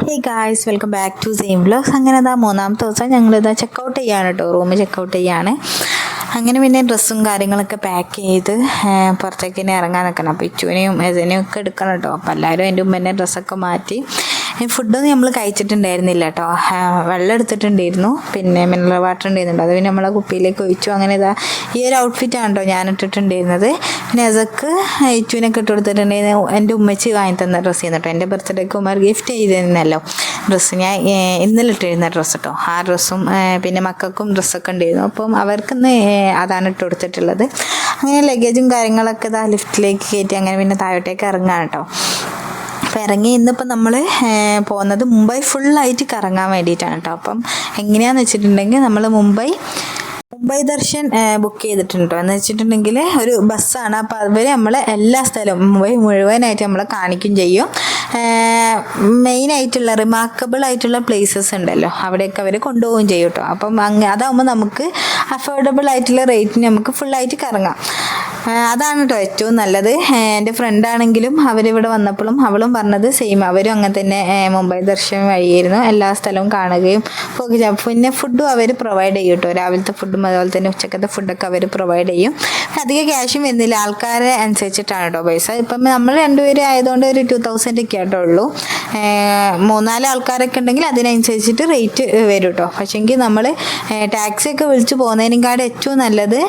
Hey guys, welcome back to same vlogs. അങ്ങനെ ഇതാ മൂന്നാമത്തെ ദിവസം ഞങ്ങളിതാ ചെക്കൗട്ട് ചെയ്യാണ് കേട്ടോ, റൂം ചെക്കൗട്ട് ചെയ്യാണ്. അങ്ങനെ പിന്നെ ഡ്രസ്സും കാര്യങ്ങളൊക്കെ പാക്ക് ചെയ്ത് പുറത്തേക്ക് തന്നെ ഇറങ്ങാൻ നിൽക്കണം. അപ്പോൾ ഇച്ചുവിനെയും എസനെയും ഒക്കെ എടുക്കണം കേട്ടോ. അപ്പോൾ എല്ലാവരും എൻ്റെ ഉമ്മേൻ്റെ ഡ്രസ്സൊക്കെ മാറ്റി. ഫുഡൊന്നും നമ്മൾ കഴിച്ചിട്ടുണ്ടായിരുന്നില്ല കേട്ടോ. വെള്ളം എടുത്തിട്ടുണ്ടായിരുന്നു, പിന്നെ മിനറൽ വാട്ടർ ഉണ്ടായിരുന്നുണ്ട്. അത് പിന്നെ നമ്മളെ കുപ്പിയിലേക്ക് ഒഴിച്ചു. അങ്ങനെ ഇതാ ഈ ഒരു ഔട്ട്ഫിറ്റാണ് കേട്ടോ ഞാൻ ഇട്ടിട്ടുണ്ടായിരുന്നത്. പിന്നെ എസക്ക് ഇച്ചുവിനൊക്കെ ഇട്ട് കൊടുത്തിട്ടുണ്ടായിരുന്നു. എൻ്റെ ഉമ്മച്ചി വാങ്ങി തന്ന ഡ്രസ്സ് ചെയ്യുന്നു കേട്ടോ. എൻ്റെ ബർത്ത്ഡേക്ക് ഉമ്മ ഗിഫ്റ്റ് ചെയ്തിരുന്നല്ലോ ഡ്രസ്സ്. ഞാൻ ഇന്നലെ ഇട്ടിരുന്ന ഡ്രസ്സ് കേട്ടോ. ആ ഡ്രസ്സും പിന്നെ മക്കൾക്കും ഡ്രസ്സൊക്കെ ഉണ്ടായിരുന്നു. അപ്പം അവർക്കിന്ന് അതാണ് ഇട്ട് കൊടുത്തിട്ടുള്ളത്. അങ്ങനെ ലഗേജും കാര്യങ്ങളൊക്കെ ഇതാ ലിഫ്റ്റിലേക്ക് കയറ്റി അങ്ങനെ പിന്നെ താഴോട്ടേക്ക് ഇറങ്ങാണ് കേട്ടോ. അപ്പോൾ ഇറങ്ങി ഇന്നിപ്പോൾ നമ്മൾ പോകുന്നത് മുംബൈ ഫുള്ളായിട്ട് കറങ്ങാൻ വേണ്ടിയിട്ടാണ് കേട്ടോ. അപ്പം എങ്ങനെയാണെന്ന് വെച്ചിട്ടുണ്ടെങ്കിൽ നമ്മൾ മുംബൈ ദർശൻ ബുക്ക് ചെയ്തിട്ടുണ്ട്. എന്ന് വെച്ചിട്ടുണ്ടെങ്കിൽ ഒരു ബസ്സാണ്. അപ്പോൾ അവർ നമ്മളെ എല്ലാ സ്ഥലവും മുംബൈ മുഴുവനായിട്ട് നമ്മളെ കാണിക്കും ചെയ്യും. മെയിനായിട്ടുള്ള റിമാർക്കബിൾ ആയിട്ടുള്ള പ്ലേസസ് ഉണ്ടല്ലോ, അവിടെയൊക്കെ അവർ കൊണ്ടുപോവുകയും ചെയ്യും കേട്ടോ. അപ്പം അതാകുമ്പോൾ നമുക്ക് അഫോർഡബിൾ ആയിട്ടുള്ള റേറ്റിന് നമുക്ക് ഫുള്ളായിട്ട് കറങ്ങാം. അതാണ് കേട്ടോ ഏറ്റവും നല്ലത്. എൻ്റെ ഫ്രണ്ടാണെങ്കിലും അവരിവിടെ വന്നപ്പോഴും അവളും പറഞ്ഞത് സെയിം. അവരും അങ്ങനെ തന്നെ മുംബൈ ദർശൻ വഴിയായിരുന്നു എല്ലാ സ്ഥലവും കാണുകയും പോകുകയും. പിന്നെ ഫുഡും അവർ പ്രൊവൈഡ് ചെയ്യും കേട്ടോ. രാവിലത്തെ ഫുഡും അതുപോലെ തന്നെ ഉച്ചക്കത്തെ ഫുഡൊക്കെ അവർ പ്രൊവൈഡ് ചെയ്യും. അധികം ക്യാഷും വരുന്നില്ല, ആൾക്കാരെ അനുസരിച്ചിട്ടാണ് കേട്ടോ പൈസ. ഇപ്പം നമ്മൾ രണ്ടുപേരും ആയതുകൊണ്ട് ഒരു 2000 ഒക്കെ ആട്ടോ ഉള്ളൂ. 3-4 ആൾക്കാരൊക്കെ ഉണ്ടെങ്കിൽ അതിനനുസരിച്ചിട്ട് റേറ്റ് വരും കേട്ടോ. പക്ഷേങ്കിൽ നമ്മൾ ടാക്സിയൊക്കെ വിളിച്ച് പോകുന്നതിനേക്കാളും ഏറ്റവും നല്ലത്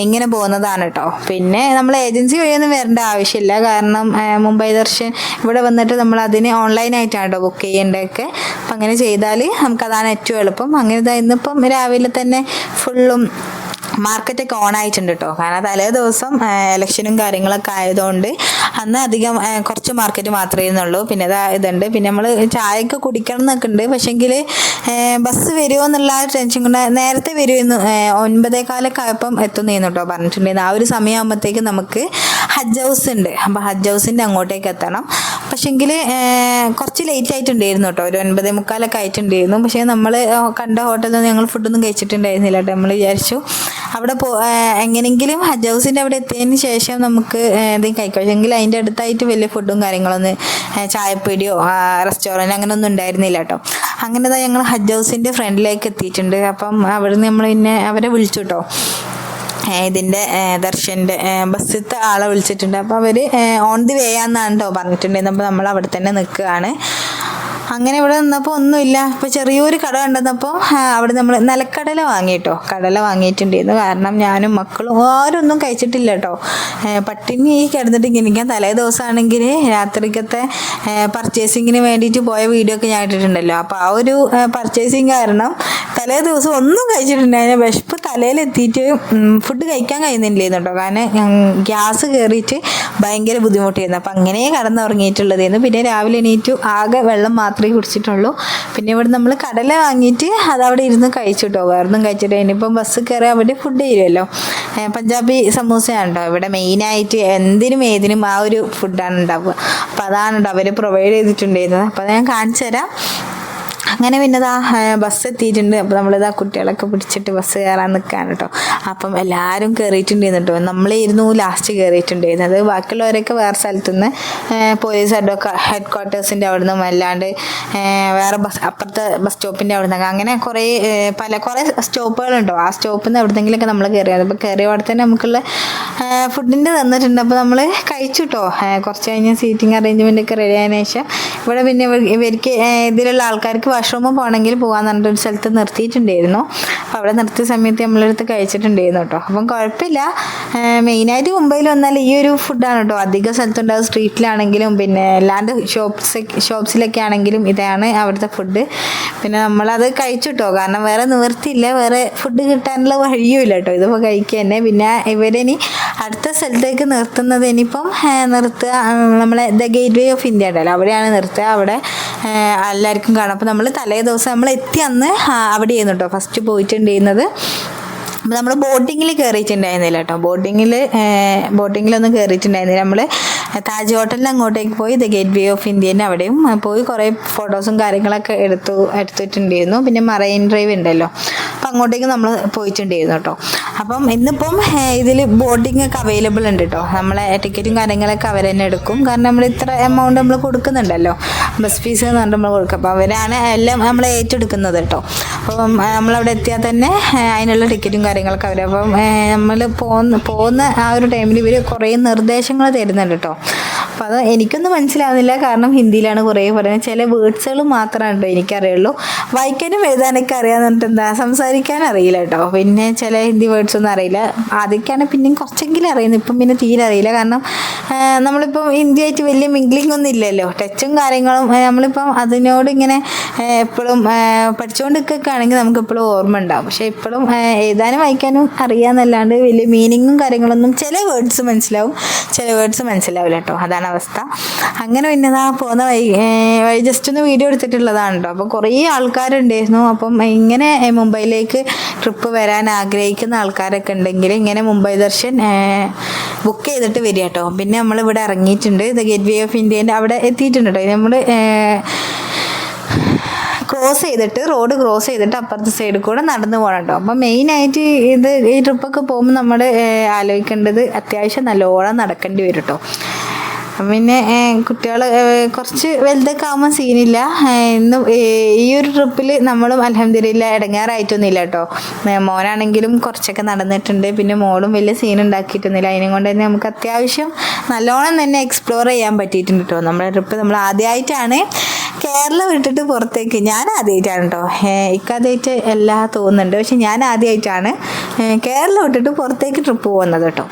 ഇങ്ങനെ പോകുന്നതാണ് കേട്ടോ. പിന്നെ നമ്മൾ ഏജൻസി വഴിയൊന്നും വരേണ്ട ആവശ്യമില്ല. കാരണം മുംബൈ ദർശൻ ഇവിടെ വന്നിട്ട് നമ്മൾ അതിന് ഓൺലൈനായിട്ടാണ് കേട്ടോ ബുക്ക് ചെയ്യേണ്ടതൊക്കെ. അപ്പം അങ്ങനെ ചെയ്താൽ നമുക്കതാണ് ഏറ്റവും എളുപ്പം. അങ്ങനെ ഇന്നിപ്പം രാവിലെ തന്നെ ഫുള്ളും മാർക്കറ്റൊക്കെ ഓൺ ആയിട്ടുണ്ട് കേട്ടോ. കാരണം തലേ ദിവസം ഇലക്ഷനും കാര്യങ്ങളൊക്കെ ആയതുകൊണ്ട് അന്ന് അധികം കുറച്ച് മാർക്കറ്റ് മാത്രമേ ഇരുന്നുള്ളൂ. പിന്നെ ഇതുണ്ട്. പിന്നെ നമ്മൾ ചായയൊക്കെ കുടിക്കണം എന്നൊക്കെ ഉണ്ട്. പക്ഷേങ്കിൽ ബസ് വരുമോ എന്നുള്ള ടെൻഷൻ കൊണ്ട് നേരത്തെ വരുമെന്ന് 9:15 ആയപ്പം എത്തുന്നേന്ന് കേട്ടോ പറഞ്ഞിട്ടുണ്ടായിരുന്നു. ആ ഒരു സമയമാകുമ്പോഴത്തേക്ക് നമുക്ക് ഹജ്ജ് ഹൗസ് ഉണ്ട്. അപ്പോൾ ഹജ്ജ് ഹൗസിൻ്റെ അങ്ങോട്ടേക്ക് എത്തണം. പക്ഷേങ്കിൽ കുറച്ച് ലേറ്റ് ആയിട്ടുണ്ടായിരുന്നു കേട്ടോ. ഒരു 9:45 ആയിട്ടുണ്ടായിരുന്നു. പക്ഷേ നമ്മൾ കണ്ട ഹോട്ടലിൽ ഞങ്ങൾ ഫുഡൊന്നും കഴിച്ചിട്ടുണ്ടായിരുന്നില്ല കേട്ടോ. നമ്മൾ വിചാരിച്ചു അവിടെ എങ്ങനെയെങ്കിലും ഹജ്ജ് ഹൗസിൻ്റെ അവിടെ എത്തിയതിന് ശേഷം നമുക്ക് എന്തെങ്കിലും കഴിക്കാം. പക്ഷേങ്കിൽ അതിൻ്റെ അടുത്തായിട്ട് വലിയ ഫുഡും കാര്യങ്ങളൊന്നും ചായപ്പീടിയോ റെസ്റ്റോറൻറ്റ് അങ്ങനെയൊന്നും ഉണ്ടായിരുന്നില്ല കേട്ടോ. അങ്ങനെ ഞങ്ങൾ ഹജ്ജ് ഹൗസിൻ്റെ ഫ്രണ്ടിലേക്ക് എത്തിയിട്ടുണ്ട്. അപ്പം അവിടുന്ന് നമ്മൾ പിന്നെ അവരെ വിളിച്ചു കേട്ടോ. ഇതിൻ്റെ ദർശൻ്റെ ബസ്സിലത്തെ ആളെ വിളിച്ചിട്ടുണ്ട്. അപ്പോൾ അവർ ഓൺ ദി വേ ആണെന്നാണ് കേട്ടോ പറഞ്ഞിട്ടുണ്ടായിരുന്നത്. അപ്പോൾ നമ്മൾ അവിടെ തന്നെ നിൽക്കുകയാണ്. അങ്ങനെ ഇവിടെ നിന്നപ്പോൾ ഒന്നുമില്ല. ഇപ്പോൾ ചെറിയൊരു കട കണ്ടെന്നപ്പോൾ അവിടെ നമ്മൾ നിലക്കടല വാങ്ങി കേട്ടോ. കടല വാങ്ങിയിട്ടുണ്ടായിരുന്നു. കാരണം ഞാനും മക്കളും ആരും ഒന്നും കഴിച്ചിട്ടില്ല കേട്ടോ. പട്ടിണി കിടന്നിട്ട് ഇരിക്കാൻ. തലേ ദിവസമാണെങ്കിൽ രാത്രിക്കത്തെ പർച്ചേസിങ്ങിന് വേണ്ടിയിട്ട് പോയ വീഡിയോ ഒക്കെ ഞാൻ ഇട്ടിട്ടുണ്ടല്ലോ. അപ്പോൾ ആ ഒരു പർച്ചേസിങ് കാരണം തലേ ദിവസം ഒന്നും കഴിച്ചിട്ടുണ്ടായിരുന്നു. വിശപ്പ് തലയിലെത്തിയിട്ട് ഫുഡ് കഴിക്കാൻ കഴിയുന്നില്ലായിരുന്നു കേട്ടോ. കാരണം ഗ്യാസ് കയറിയിട്ട് ഭയങ്കര ബുദ്ധിമുട്ടായിരുന്നു. അപ്പം അങ്ങനെ കടന്നുറങ്ങിയിട്ടുള്ളതായിരുന്നു. പിന്നെ രാവിലെ എണീറ്റു ആകെ വെള്ളം മാത്രമേ കുടിച്ചിട്ടുള്ളൂ. പിന്നെ ഇവിടെ നമ്മൾ കടല വാങ്ങിയിട്ട് അതവിടെ ഇരുന്ന് കഴിച്ചു കേട്ടോ. വേറൊന്നും കഴിച്ചിട്ട് ഇനിയിപ്പം ബസ് കയറി അവിടെ ഫുഡ് ചെയ്യുമല്ലോ. പഞ്ചാബി സമൂസയാണ് കേട്ടോ ഇവിടെ മെയിനായിട്ട്. എന്തിനും ഏതിനും ആ ഒരു ഫുഡാണ് ഉണ്ടാവുക. അപ്പം അതാണ് കേട്ടോ അവർ പ്രൊവൈഡ് ചെയ്തിട്ടുണ്ടായിരുന്നത്. അപ്പോൾ ഞാൻ കാണിച്ചു തരാം. അങ്ങനെ പിന്നെ ബസ് എത്തിയിട്ടുണ്ട്. അപ്പോൾ നമ്മളിതാ കുട്ടികളൊക്കെ പിടിച്ചിട്ട് ബസ് കയറാൻ നിൽക്കുകയാണ് കേട്ടോ. അപ്പം എല്ലാവരും കയറിയിട്ടുണ്ടായിരുന്നു കേട്ടോ. നമ്മളായിരുന്നു ലാസ്റ്റ് കയറിയിട്ടുണ്ടായിരുന്നത്. ബാക്കിയുള്ളവരൊക്കെ വേറെ സ്ഥലത്തു നിന്ന് പോലീസ് ഹെഡ് ക്വാർട്ടേഴ്സിൻ്റെ അവിടെ നിന്നും അല്ലാണ്ട് വേറെ അപ്പുറത്തെ ബസ് സ്റ്റോപ്പിൻ്റെ അവിടെ നിന്നൊക്കെ അങ്ങനെ കുറേ സ്റ്റോപ്പുകളുണ്ടോ. ആ സ്റ്റോപ്പിൽ നിന്ന് എവിടെന്നെങ്കിലൊക്കെ നമ്മൾ കയറിയത്. അപ്പോൾ കയറിയ അവിടെ തന്നെ നമുക്കുള്ള ഫുഡിൻ്റെ തന്നിട്ടുണ്ട്. അപ്പോൾ നമ്മൾ കഴിച്ചു കേട്ടോ. കുറച്ച് കഴിഞ്ഞ് സീറ്റിംഗ് അറേഞ്ച്മെൻ്റ് ഒക്കെ റെഡി ആയതിനു ശേഷം ഇവിടെ പിന്നെ ഇവർക്ക് ഇതിലുള്ള ആൾക്കാർക്ക് വാഷ്റൂമിൽ പോകണമെങ്കിൽ പോകാമെന്ന് പറഞ്ഞിട്ടൊരു സ്ഥലത്ത് നിർത്തിയിട്ടുണ്ടായിരുന്നു. അപ്പോൾ അവിടെ നിർത്തിയ സമയത്ത് നമ്മളെടുത്ത് കഴിച്ചിട്ടുണ്ടായിരുന്നു കേട്ടോ. അപ്പം കുഴപ്പമില്ല. മെയിനായിട്ട് മുംബൈയിൽ വന്നാൽ ഈ ഒരു ഫുഡാണ് കേട്ടോ അധിക സ്ഥലത്തുണ്ടാവും. സ്ട്രീറ്റിലാണെങ്കിലും പിന്നെ അല്ലാണ്ട് ഷോപ്സിലൊക്കെ ആണെങ്കിലും ഇതാണ് അവിടുത്തെ ഫുഡ്. പിന്നെ നമ്മളത് കഴിച്ചു കേട്ടോ. കാരണം വേറെ നിവർത്തിയില്ല, വേറെ ഫുഡ് കിട്ടാനുള്ള വഴിയുമില്ല കേട്ടോ. ഇതിപ്പോൾ കഴിക്കുക തന്നെ. പിന്നെ ഇവരിനി അടുത്ത സ്ഥലത്തേക്ക് നിർത്തുന്നത് ഇനിയിപ്പം നിർത്തുക നമ്മളെ the gate way of India ഉണ്ടല്ലോ, അവിടെയാണ് നിർത്തുക. അവിടെ എല്ലാവർക്കും കാണാം. അപ്പോൾ നമ്മൾ തലേ ദിവസം നമ്മൾ എത്തി അന്ന് അവിടെ ആയിരുന്നു കേട്ടോ ഫസ്റ്റ് പോയിട്ടുണ്ടായിരുന്നത്. അപ്പോൾ നമ്മൾ ബോട്ടിങ്ങിൽ കയറിയിട്ടുണ്ടായിരുന്നില്ല കേട്ടോ. ബോട്ടിങ്ങിലൊന്നും കയറിയിട്ടുണ്ടായിരുന്നില്ല. നമ്മൾ താജ് ഹോട്ടലിൽ അങ്ങോട്ടേക്ക് പോയി ദ ഗേറ്റ് വേ ഓഫ് ഇന്ത്യൻ്റെ അവിടെയും പോയി കുറേ ഫോട്ടോസും കാര്യങ്ങളൊക്കെ എടുത്തിട്ടുണ്ടായിരുന്നു. പിന്നെ മറൈൻ ഡ്രൈവ് ഉണ്ടല്ലോ, അപ്പോൾ അങ്ങോട്ടേക്ക് നമ്മൾ പോയിട്ടുണ്ടായിരുന്നു കേട്ടോ. അപ്പം ഇന്നിപ്പം ഇതിൽ ബോട്ടിംഗ് ഒക്കെ അവൈലബിൾ ഉണ്ട് കേട്ടോ. നമ്മളെ ടിക്കറ്റും കാര്യങ്ങളൊക്കെ അവർ തന്നെ എടുക്കും. കാരണം നമ്മൾ ഇത്ര എമൗണ്ട് നമ്മൾ കൊടുക്കുന്നുണ്ടല്ലോ, ബസ് ഫീസ് എന്ന് പറഞ്ഞിട്ട് നമ്മൾ കൊടുക്കും. അപ്പോൾ അവരാണ് എല്ലാം നമ്മൾ ഏറ്റെടുക്കുന്നത് കേട്ടോ. അപ്പം നമ്മളവിടെ എത്തിയാൽ തന്നെ അതിനുള്ള ടിക്കറ്റും കാര്യങ്ങളൊക്കെ അവർ. അപ്പം നമ്മൾ പോകുന്ന ആ ഒരു ടൈമിൽ ഇവർ കുറേ നിർദ്ദേശങ്ങൾ തരുന്നുണ്ട് കേട്ടോ. അപ്പോൾ അത് എനിക്കൊന്നും മനസ്സിലാവുന്നില്ല, കാരണം ഹിന്ദിയിലാണ് കുറേ പറയുന്നത്. ചില വേർഡ്സുകൾ മാത്രമാണ് കേട്ടോ എനിക്കറിയുള്ളൂ. വായിക്കാനും എഴുതാനൊക്കെ അറിയാമെന്ന് പറഞ്ഞിട്ട് എന്താ സംസാരിക്കാൻ അറിയില്ല കേട്ടോ. പിന്നെ ചില ഹിന്ദി വേർഡ്സ് ഒന്നും അറിയില്ല. ആദ്യമൊക്കെയാണ് പിന്നെയും കുറച്ചെങ്കിലും അറിയുന്നത്, ഇപ്പം പിന്നെ തീരെ അറിയില്ല. കാരണം നമ്മളിപ്പം ഹിന്ദിയായിട്ട് വലിയ മിംഗ്ലിംഗ് ഒന്നും ഇല്ലല്ലോ, ടച്ചും കാര്യങ്ങളും. നമ്മളിപ്പം അതിനോട് ഇങ്ങനെ എപ്പോഴും പഠിച്ചുകൊണ്ടിരിക്കുകയാണെങ്കിൽ നമുക്ക് എപ്പോഴും ഓർമ്മ ഉണ്ടാവും. പക്ഷെ ഇപ്പോഴും എഴുതാനും വായിക്കാനും അറിയാമെന്നല്ലാണ്ട് വലിയ മീനിങ്ങും കാര്യങ്ങളൊന്നും ചില വേർഡ്സ് മനസ്സിലാവും, ചില വേർഡ്സ് മനസ്സിലാവില്ല കേട്ടോ. അതാണ് അവസ്ഥ. അങ്ങനെ പിന്നെ പോകുന്ന വഴി ജസ്റ്റ് ഒന്ന് വീഡിയോ എടുത്തിട്ടുള്ളതാണ് കേട്ടോ. അപ്പോൾ കുറേ ആൾക്കാരുണ്ടായിരുന്നു. അപ്പം ഇങ്ങനെ മുംബൈയിലേക്ക് ട്രിപ്പ് വരാൻ ആഗ്രഹിക്കുന്ന ആൾക്കാരൊക്കെ ഉണ്ടെങ്കിൽ ഇങ്ങനെ മുംബൈ ദർശൻ ബുക്ക് ചെയ്തിട്ട് വരിക കേട്ടോ. പിന്നെ നമ്മളിവിടെ ഇറങ്ങിയിട്ടുണ്ട്, ദ ഗേറ്റ് വേ ഓഫ് ഇന്ത്യേൻ്റെ അവിടെ എത്തിയിട്ടുണ്ട് കേട്ടോ. നമ്മൾ റോഡ് ക്രോസ് ചെയ്തിട്ട് അപ്പുറത്തെ സൈഡിൽ കൂടെ നടന്നു പോകണം കേട്ടോ. അപ്പം മെയിനായിട്ട് ഈ ട്രിപ്പൊക്കെ പോകുമ്പോൾ നമ്മൾ ആലോചിക്കേണ്ടത് അത്യാവശ്യം നല്ലോണം നടക്കേണ്ടി വരും കേട്ടോ. പിന്നെ കുട്ടികൾ കുറച്ച് വലുതൊക്കെ ആകുമ്പോൾ സീനില്ല. ഇന്ന് ഈ ഒരു ട്രിപ്പിൽ നമ്മളും അൽഹംദുലില്ലാ ഇടങ്ങാറായിട്ടൊന്നുമില്ല കേട്ടോ. മോനാണെങ്കിലും കുറച്ചൊക്കെ നടന്നിട്ടുണ്ട്, പിന്നെ മോളും വലിയ സീൻ ഉണ്ടാക്കിയിട്ടൊന്നുമില്ല. അതിനെ കൊണ്ട് തന്നെ നമുക്ക് അത്യാവശ്യം നല്ലോണം തന്നെ എക്സ്പ്ലോർ ചെയ്യാൻ പറ്റിയിട്ടുണ്ട് കേട്ടോ. നമ്മുടെ ട്രിപ്പ് നമ്മൾ ആദ്യമായിട്ടാണ് കേരളം വിട്ടിട്ട് പുറത്തേക്ക്, ഞാൻ ആദ്യമായിട്ടാണ് കേട്ടോ. ഇക്കാദ്യമായിട്ട് എല്ലാം തോന്നുന്നുണ്ട്, പക്ഷെ ഞാൻ ആദ്യമായിട്ടാണ് കേരളം വിട്ടിട്ട് പുറത്തേക്ക് ട്രിപ്പ് പോകുന്നത് കേട്ടോ.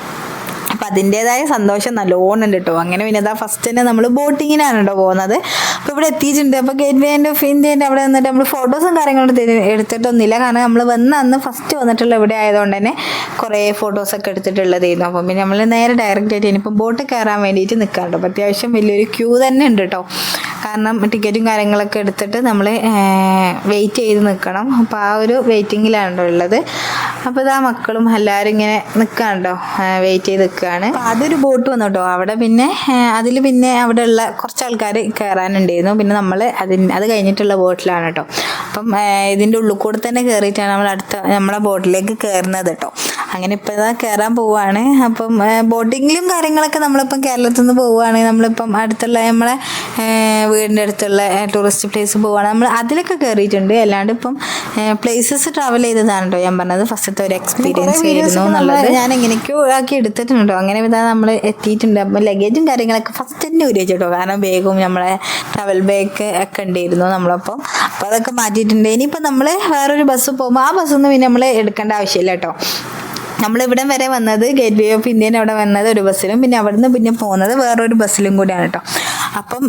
അപ്പം അതിൻ്റേതായ സന്തോഷം നല്ലോണം ഉണ്ട് കേട്ടോ. അങ്ങനെ പിന്നെ ഫസ്റ്റ് തന്നെ നമ്മൾ ബോട്ടിങ്ങിനാണ് കേട്ടോ പോകുന്നത്. അപ്പോൾ ഇവിടെ എത്തിയിട്ടുണ്ട്. അപ്പോൾ ഗേറ്റ് വേ ഓഫ് ഇന്ത്യേൻ്റെ അവിടെ വന്നിട്ട് നമ്മൾ ഫോട്ടോസും കാര്യങ്ങളും എടുത്തിട്ടൊന്നുമില്ല, കാരണം നമ്മൾ അന്ന് ഫസ്റ്റ് വന്നിട്ടുള്ള ഇവിടെ ആയതുകൊണ്ട് തന്നെ കുറേ ഫോട്ടോസൊക്കെ എടുത്തിട്ടുള്ളതായിരുന്നു. അപ്പം പിന്നെ നമ്മൾ നേരെ ഡയറക്റ്റ് ആയിട്ട് ഇനിയിപ്പം ബോട്ട് കയറാൻ വേണ്ടിയിട്ട് നിൽക്കാം കേട്ടോ. അപ്പോൾ അത്യാവശ്യം വലിയൊരു ക്യൂ തന്നെ ഉണ്ട് കേട്ടോ. കാരണം ടിക്കറ്റും കാര്യങ്ങളൊക്കെ എടുത്തിട്ട് നമ്മൾ വെയിറ്റ് ചെയ്ത് നിൽക്കണം. അപ്പോൾ ആ ഒരു വെയിറ്റിങ്ങിലാണ് ഉള്ളത്. അപ്പോൾ ഇതാ മക്കളും എല്ലാവരും ഇങ്ങനെ നിൽക്കാണ്ടോ, വെയിറ്റ് ചെയ്ത് നിൽക്കുകയാണ്. അപ്പോൾ അതൊരു ബോട്ട് വന്നു കേട്ടോ. അവിടെ പിന്നെ അതിൽ പിന്നെ അവിടെ ഉള്ള കുറച്ച് ആൾക്കാർ കയറാനുണ്ടായിരുന്നു. പിന്നെ നമ്മൾ അത് കഴിഞ്ഞിട്ടുള്ള ബോട്ടിലാണ് കേട്ടോ. അപ്പം ഇതിൻ്റെ ഉള്ളിൽ കൂടെ തന്നെ കയറിയിട്ടാണ് നമ്മൾ നമ്മളെ ബോട്ടിലേക്ക് കയറുന്നത് കേട്ടോ. അങ്ങനെ ഇപ്പോൾ ഇതാ കയറാൻ പോവുകയാണ്. അപ്പം ബോട്ടിങ്ങിലും കാര്യങ്ങളൊക്കെ നമ്മളിപ്പം കേരളത്തിൽ നിന്ന് പോവുകയാണെങ്കിൽ നമ്മളിപ്പം അടുത്തുള്ള നമ്മളെ വീടിൻ്റെ അടുത്തുള്ള ടൂറിസ്റ്റ് പ്ലേസ് പോവുകയാണ്, നമ്മൾ അതിലൊക്കെ കയറിയിട്ടുണ്ട്. അല്ലാണ്ട് ഇപ്പം പ്ലേസസ് ട്രാവൽ ചെയ്തതാണ് കേട്ടോ ഞാൻ പറഞ്ഞത്. ഫസ്റ്റത്തെ ഒരു എക്സ്പീരിയൻസ് ആയിരുന്നു എന്നുള്ളത് ഞാൻ എങ്ങനെയൊക്കെയോ ആക്കി എടുത്തിട്ടുണ്ട് കേട്ടോ. അങ്ങനെ ഇതാ നമ്മൾ എത്തിയിട്ടുണ്ട്. അപ്പം ലഗേജും കാര്യങ്ങളൊക്കെ ഫസ്റ്റ് തന്നെ ഊരി കേട്ടോ, കാരണം ബാഗും നമ്മളെ ട്രാവൽ ബാഗ് ഒക്കെ ഉണ്ടായിരുന്നു നമ്മളപ്പം. അപ്പോൾ അതൊക്കെ മാറ്റിയിട്ടുണ്ട്. ഇനിയിപ്പോൾ നമ്മൾ വേറൊരു ബസ് പോകുമ്പോൾ ആ ബസ്സൊന്നും പിന്നെ നമ്മൾ എടുക്കേണ്ട ആവശ്യമില്ല കേട്ടോ. നമ്മളിവിടം വരെ വന്നത് ഗേറ്റ് വേ ഓഫ് ഇന്ത്യൻ്റെ അവിടെ വന്നത് ഒരു ബസ്സിലും, പിന്നെ അവിടുന്ന് പിന്നെ പോകുന്നത് വേറൊരു ബസ്സിലും കൂടിയാണ് കേട്ടോ. അപ്പം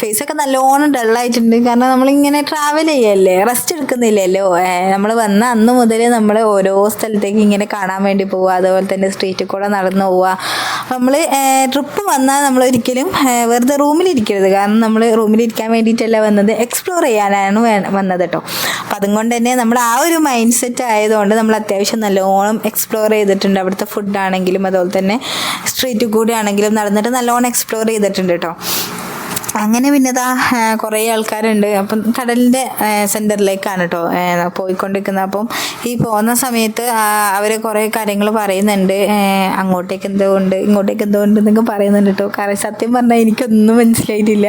ഫേസൊക്കെ നല്ലോണം ഡള്ളായിട്ടുണ്ട്, കാരണം നമ്മളിങ്ങനെ ട്രാവൽ ചെയ്യല്ലേ, റെസ്റ്റ് എടുക്കുന്നില്ലല്ലോ. നമ്മൾ വന്ന അന്ന് മുതൽ നമ്മൾ ഓരോ സ്ഥലത്തേക്ക് ഇങ്ങനെ കാണാൻ വേണ്ടി പോവുക, അതുപോലെ തന്നെ സ്ട്രീറ്റിൽ കൂടെ നടന്നു പോവുക. നമ്മൾ ട്രിപ്പ് വന്നാൽ നമ്മൾ ഒരിക്കലും വെറുതെ റൂമിലിരിക്കരുത്, കാരണം നമ്മൾ റൂമിലിരിക്കാൻ വേണ്ടിയിട്ടല്ല വന്നത്, എക്സ്പ്ലോർ ചെയ്യാനാണ് വന്നത് കേട്ടോ. അപ്പം അതുകൊണ്ട് തന്നെ നമ്മൾ ആ ഒരു മൈൻഡ് സെറ്റ് ആയതുകൊണ്ട് നമ്മൾ അത്യാവശ്യം നല്ലോണം എക്സ്പ്ലോർ ചെയ്തിട്ടുണ്ട്. അവിടുത്തെ ഫുഡാണെങ്കിലും അതുപോലെ തന്നെ സ്ട്രീറ്റിൽ കൂടി ആണെങ്കിലും നടന്നിട്ട് നല്ലോണം എക്സ്പ്ലോർ ചെയ്തിട്ടുണ്ട് കേട്ടോ. അങ്ങനെ പിന്നെ കുറേ ആൾക്കാരുണ്ട്. അപ്പം കടലിൻ്റെ സെൻറ്ററിലേക്കാണ് കേട്ടോ പോയിക്കൊണ്ടിരിക്കുന്നത്. അപ്പം ഈ പോകുന്ന സമയത്ത് അവർ കുറേ കാര്യങ്ങൾ പറയുന്നുണ്ട്, അങ്ങോട്ടേക്ക് എന്തോ ഉണ്ട് ഇങ്ങോട്ടേക്ക് എന്തോ ഉണ്ട് എന്നൊക്കെ പറയുന്നുണ്ട് കേട്ടോ. കാരണം സത്യം പറഞ്ഞാൽ എനിക്കൊന്നും മനസ്സിലായിട്ടില്ല.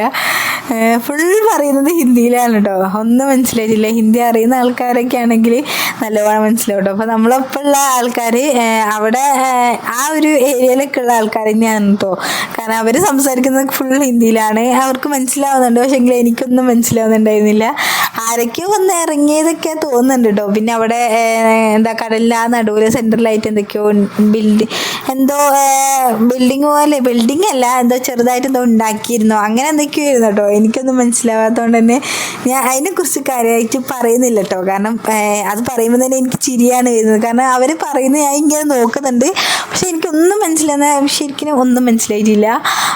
ഫുൾ പറയുന്നത് ഹിന്ദിയിലാണ് കേട്ടോ, ഒന്നും മനസ്സിലായിട്ടില്ല. ഹിന്ദി അറിയുന്ന ആൾക്കാരൊക്കെ ആണെങ്കിൽ നല്ലവണ്ണം മനസ്സിലാവും കേട്ടോ. അപ്പോൾ നമ്മളൊപ്പമുള്ള ആൾക്കാർ അവിടെ ആ ഒരു ഏരിയയിലൊക്കെ ഉള്ള ആൾക്കാർ തന്നെയാണ് കേട്ടോ, കാരണം അവർ സംസാരിക്കുന്നത് ഫുൾ ഹിന്ദിയിലാണ്. അവർക്ക് മനസ്സിലാവുന്നുണ്ട്, പക്ഷേ എങ്കിലും എനിക്കൊന്നും മനസ്സിലാവുന്നുണ്ടായിരുന്നില്ല. ആരൊക്കെയോ വന്ന് ഇറങ്ങിയതൊക്കെ തോന്നുന്നുണ്ട് കേട്ടോ. പിന്നെ അവിടെ കടലിൽ ആ നടുവിൽ സെൻട്രലായിട്ട് എന്തൊക്കെയോ ബിൽഡിംഗ് അല്ല, എന്തോ ചെറുതായിട്ട് എന്തോ ഉണ്ടാക്കിയിരുന്നോ, അങ്ങനെ എന്തൊക്കെയോ ആയിരുന്നു കേട്ടോ. എനിക്കൊന്നും മനസ്സിലാവാത്തതുകൊണ്ട് തന്നെ ഞാൻ അതിനെക്കുറിച്ച് കാര്യമായിട്ട് പറയുന്നില്ല കേട്ടോ. കാരണം അത് പറയുമ്പോൾ തന്നെ എനിക്ക് ചിരിയാണ് വരുന്നത്, കാരണം അവർ പറയുന്നത് ഞാൻ ഇങ്ങനെ നോക്കുന്നുണ്ട്, പക്ഷെ എനിക്കൊന്നും ശരിക്കും ഒന്നും മനസ്സിലായിട്ടില്ല.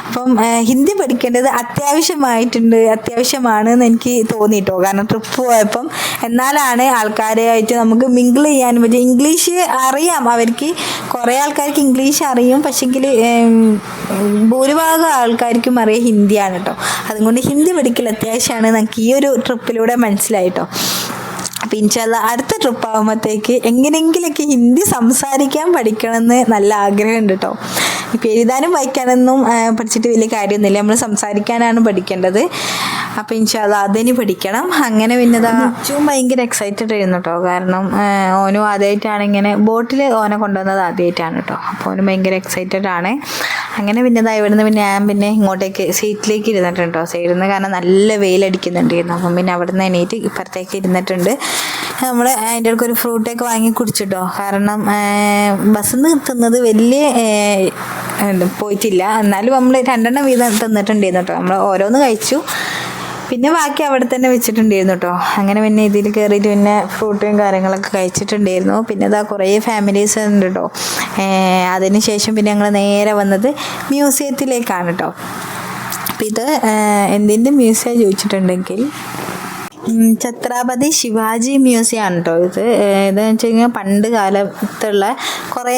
അപ്പം ഹിന്ദി പഠിക്കേണ്ടത് അത്യാവശ്യമാണ് എന്ന് എനിക്ക് തോന്നിട്ടോ. കാരണം ട്രിപ്പ് പോയപ്പം എന്നാലാണ് ആൾക്കാരുമായിട്ട് നമുക്ക് മിങ്കിൾ ചെയ്യാനും പറ്റും. ഇംഗ്ലീഷ് അറിയാം അവർക്ക്, കുറേ ആൾക്കാർക്ക് ഇംഗ്ലീഷ് അറിയും, പക്ഷെങ്കിൽ ഭൂരിഭാഗം ആൾക്കാർക്കും അറിയാം ഹിന്ദിയാണ് കേട്ടോ. അതുകൊണ്ട് ഹിന്ദി പഠിക്കൽ അത്യാവശ്യമാണ് നമുക്ക് ഈ ഒരു ട്രിപ്പിലൂടെ മനസ്സിലായിട്ടോ. അപ്പോൾ ഇൻഷാല്ലാ അടുത്ത ട്രിപ്പ് ആകുമ്പോഴത്തേക്ക് എങ്ങനെയെങ്കിലൊക്കെ ഹിന്ദി സംസാരിക്കാൻ പഠിക്കണമെന്ന് നല്ല ആഗ്രഹമുണ്ട് കേട്ടോ. ഇപ്പം എഴുതാനും വായിക്കാനൊന്നും പഠിച്ചിട്ട് വലിയ കാര്യമൊന്നുമില്ല, നമ്മൾ സംസാരിക്കാനാണ് പഠിക്കേണ്ടത്. അപ്പം ഇൻഷാ അല്ലാഹ് അതിന് പഠിക്കണം. അങ്ങനെ പിന്നെ ഏറ്റവും ഭയങ്കര എക്സൈറ്റഡ് ആയിരുന്നു കേട്ടോ. കാരണം ഓനും ആദ്യമായിട്ടാണ് ഇങ്ങനെ ബോട്ടിൽ ഓനെ കൊണ്ടുവന്നത് ആദ്യമായിട്ടാണ് കേട്ടോ. അപ്പോൾ ഓന് ഭയങ്കര എക്സൈറ്റഡ് ആണ്. അങ്ങനെ പിന്നെ ഇവിടുന്ന് പിന്നെ ഞാൻ പിന്നെ ഇങ്ങോട്ടേക്ക് സീറ്റിലേക്ക് ഇരുന്നിട്ടുണ്ട് കേട്ടോ, സൈഡിൽ നിന്ന്. കാരണം നല്ല വെയിലടിക്കുന്നുണ്ടായിരുന്നു. അപ്പം പിന്നെ അവിടുന്ന് എണീറ്റ് ഇപ്പുറത്തേക്ക് ഇരുന്നിട്ടുണ്ട്. നമ്മൾ അതിൻ്റെ ഇടയ്ക്ക് ഒരു ഫ്രൂട്ടൊക്കെ വാങ്ങി കുടിച്ചിട്ടോ. കാരണം ബസ്സിൽ നിന്ന് തിന്നത് വലിയ പോയിട്ടില്ല, എന്നാലും നമ്മൾ 2 വീതം തിന്നിട്ടുണ്ടായിരുന്നു കേട്ടോ. നമ്മൾ ഓരോന്ന് കഴിച്ചു, പിന്നെ ബാക്കി അവിടെ തന്നെ വെച്ചിട്ടുണ്ടായിരുന്നു കേട്ടോ. അങ്ങനെ പിന്നെ ഇതിൽ കയറിയിട്ട് പിന്നെ ഫ്രൂട്ടും കാര്യങ്ങളൊക്കെ കഴിച്ചിട്ടുണ്ടായിരുന്നു. പിന്നെ കുറേ ഫാമിലീസ് ഉണ്ട് കേട്ടോ. അതിന് ശേഷം പിന്നെ ഞങ്ങൾ നേരെ വന്നത് മ്യൂസിയത്തിലേക്കാണ് കേട്ടോ. അപ്പം ഇത് എന്തിൻ്റെ മ്യൂസിയം ചോദിച്ചിട്ടുണ്ടെങ്കിൽ ഛത്രപതി ശിവാജി മ്യൂസിയം ആണ് കേട്ടോ. ഇതെന്ന് വെച്ച് കഴിഞ്ഞാൽ പണ്ട് കാലത്തുള്ള കുറേ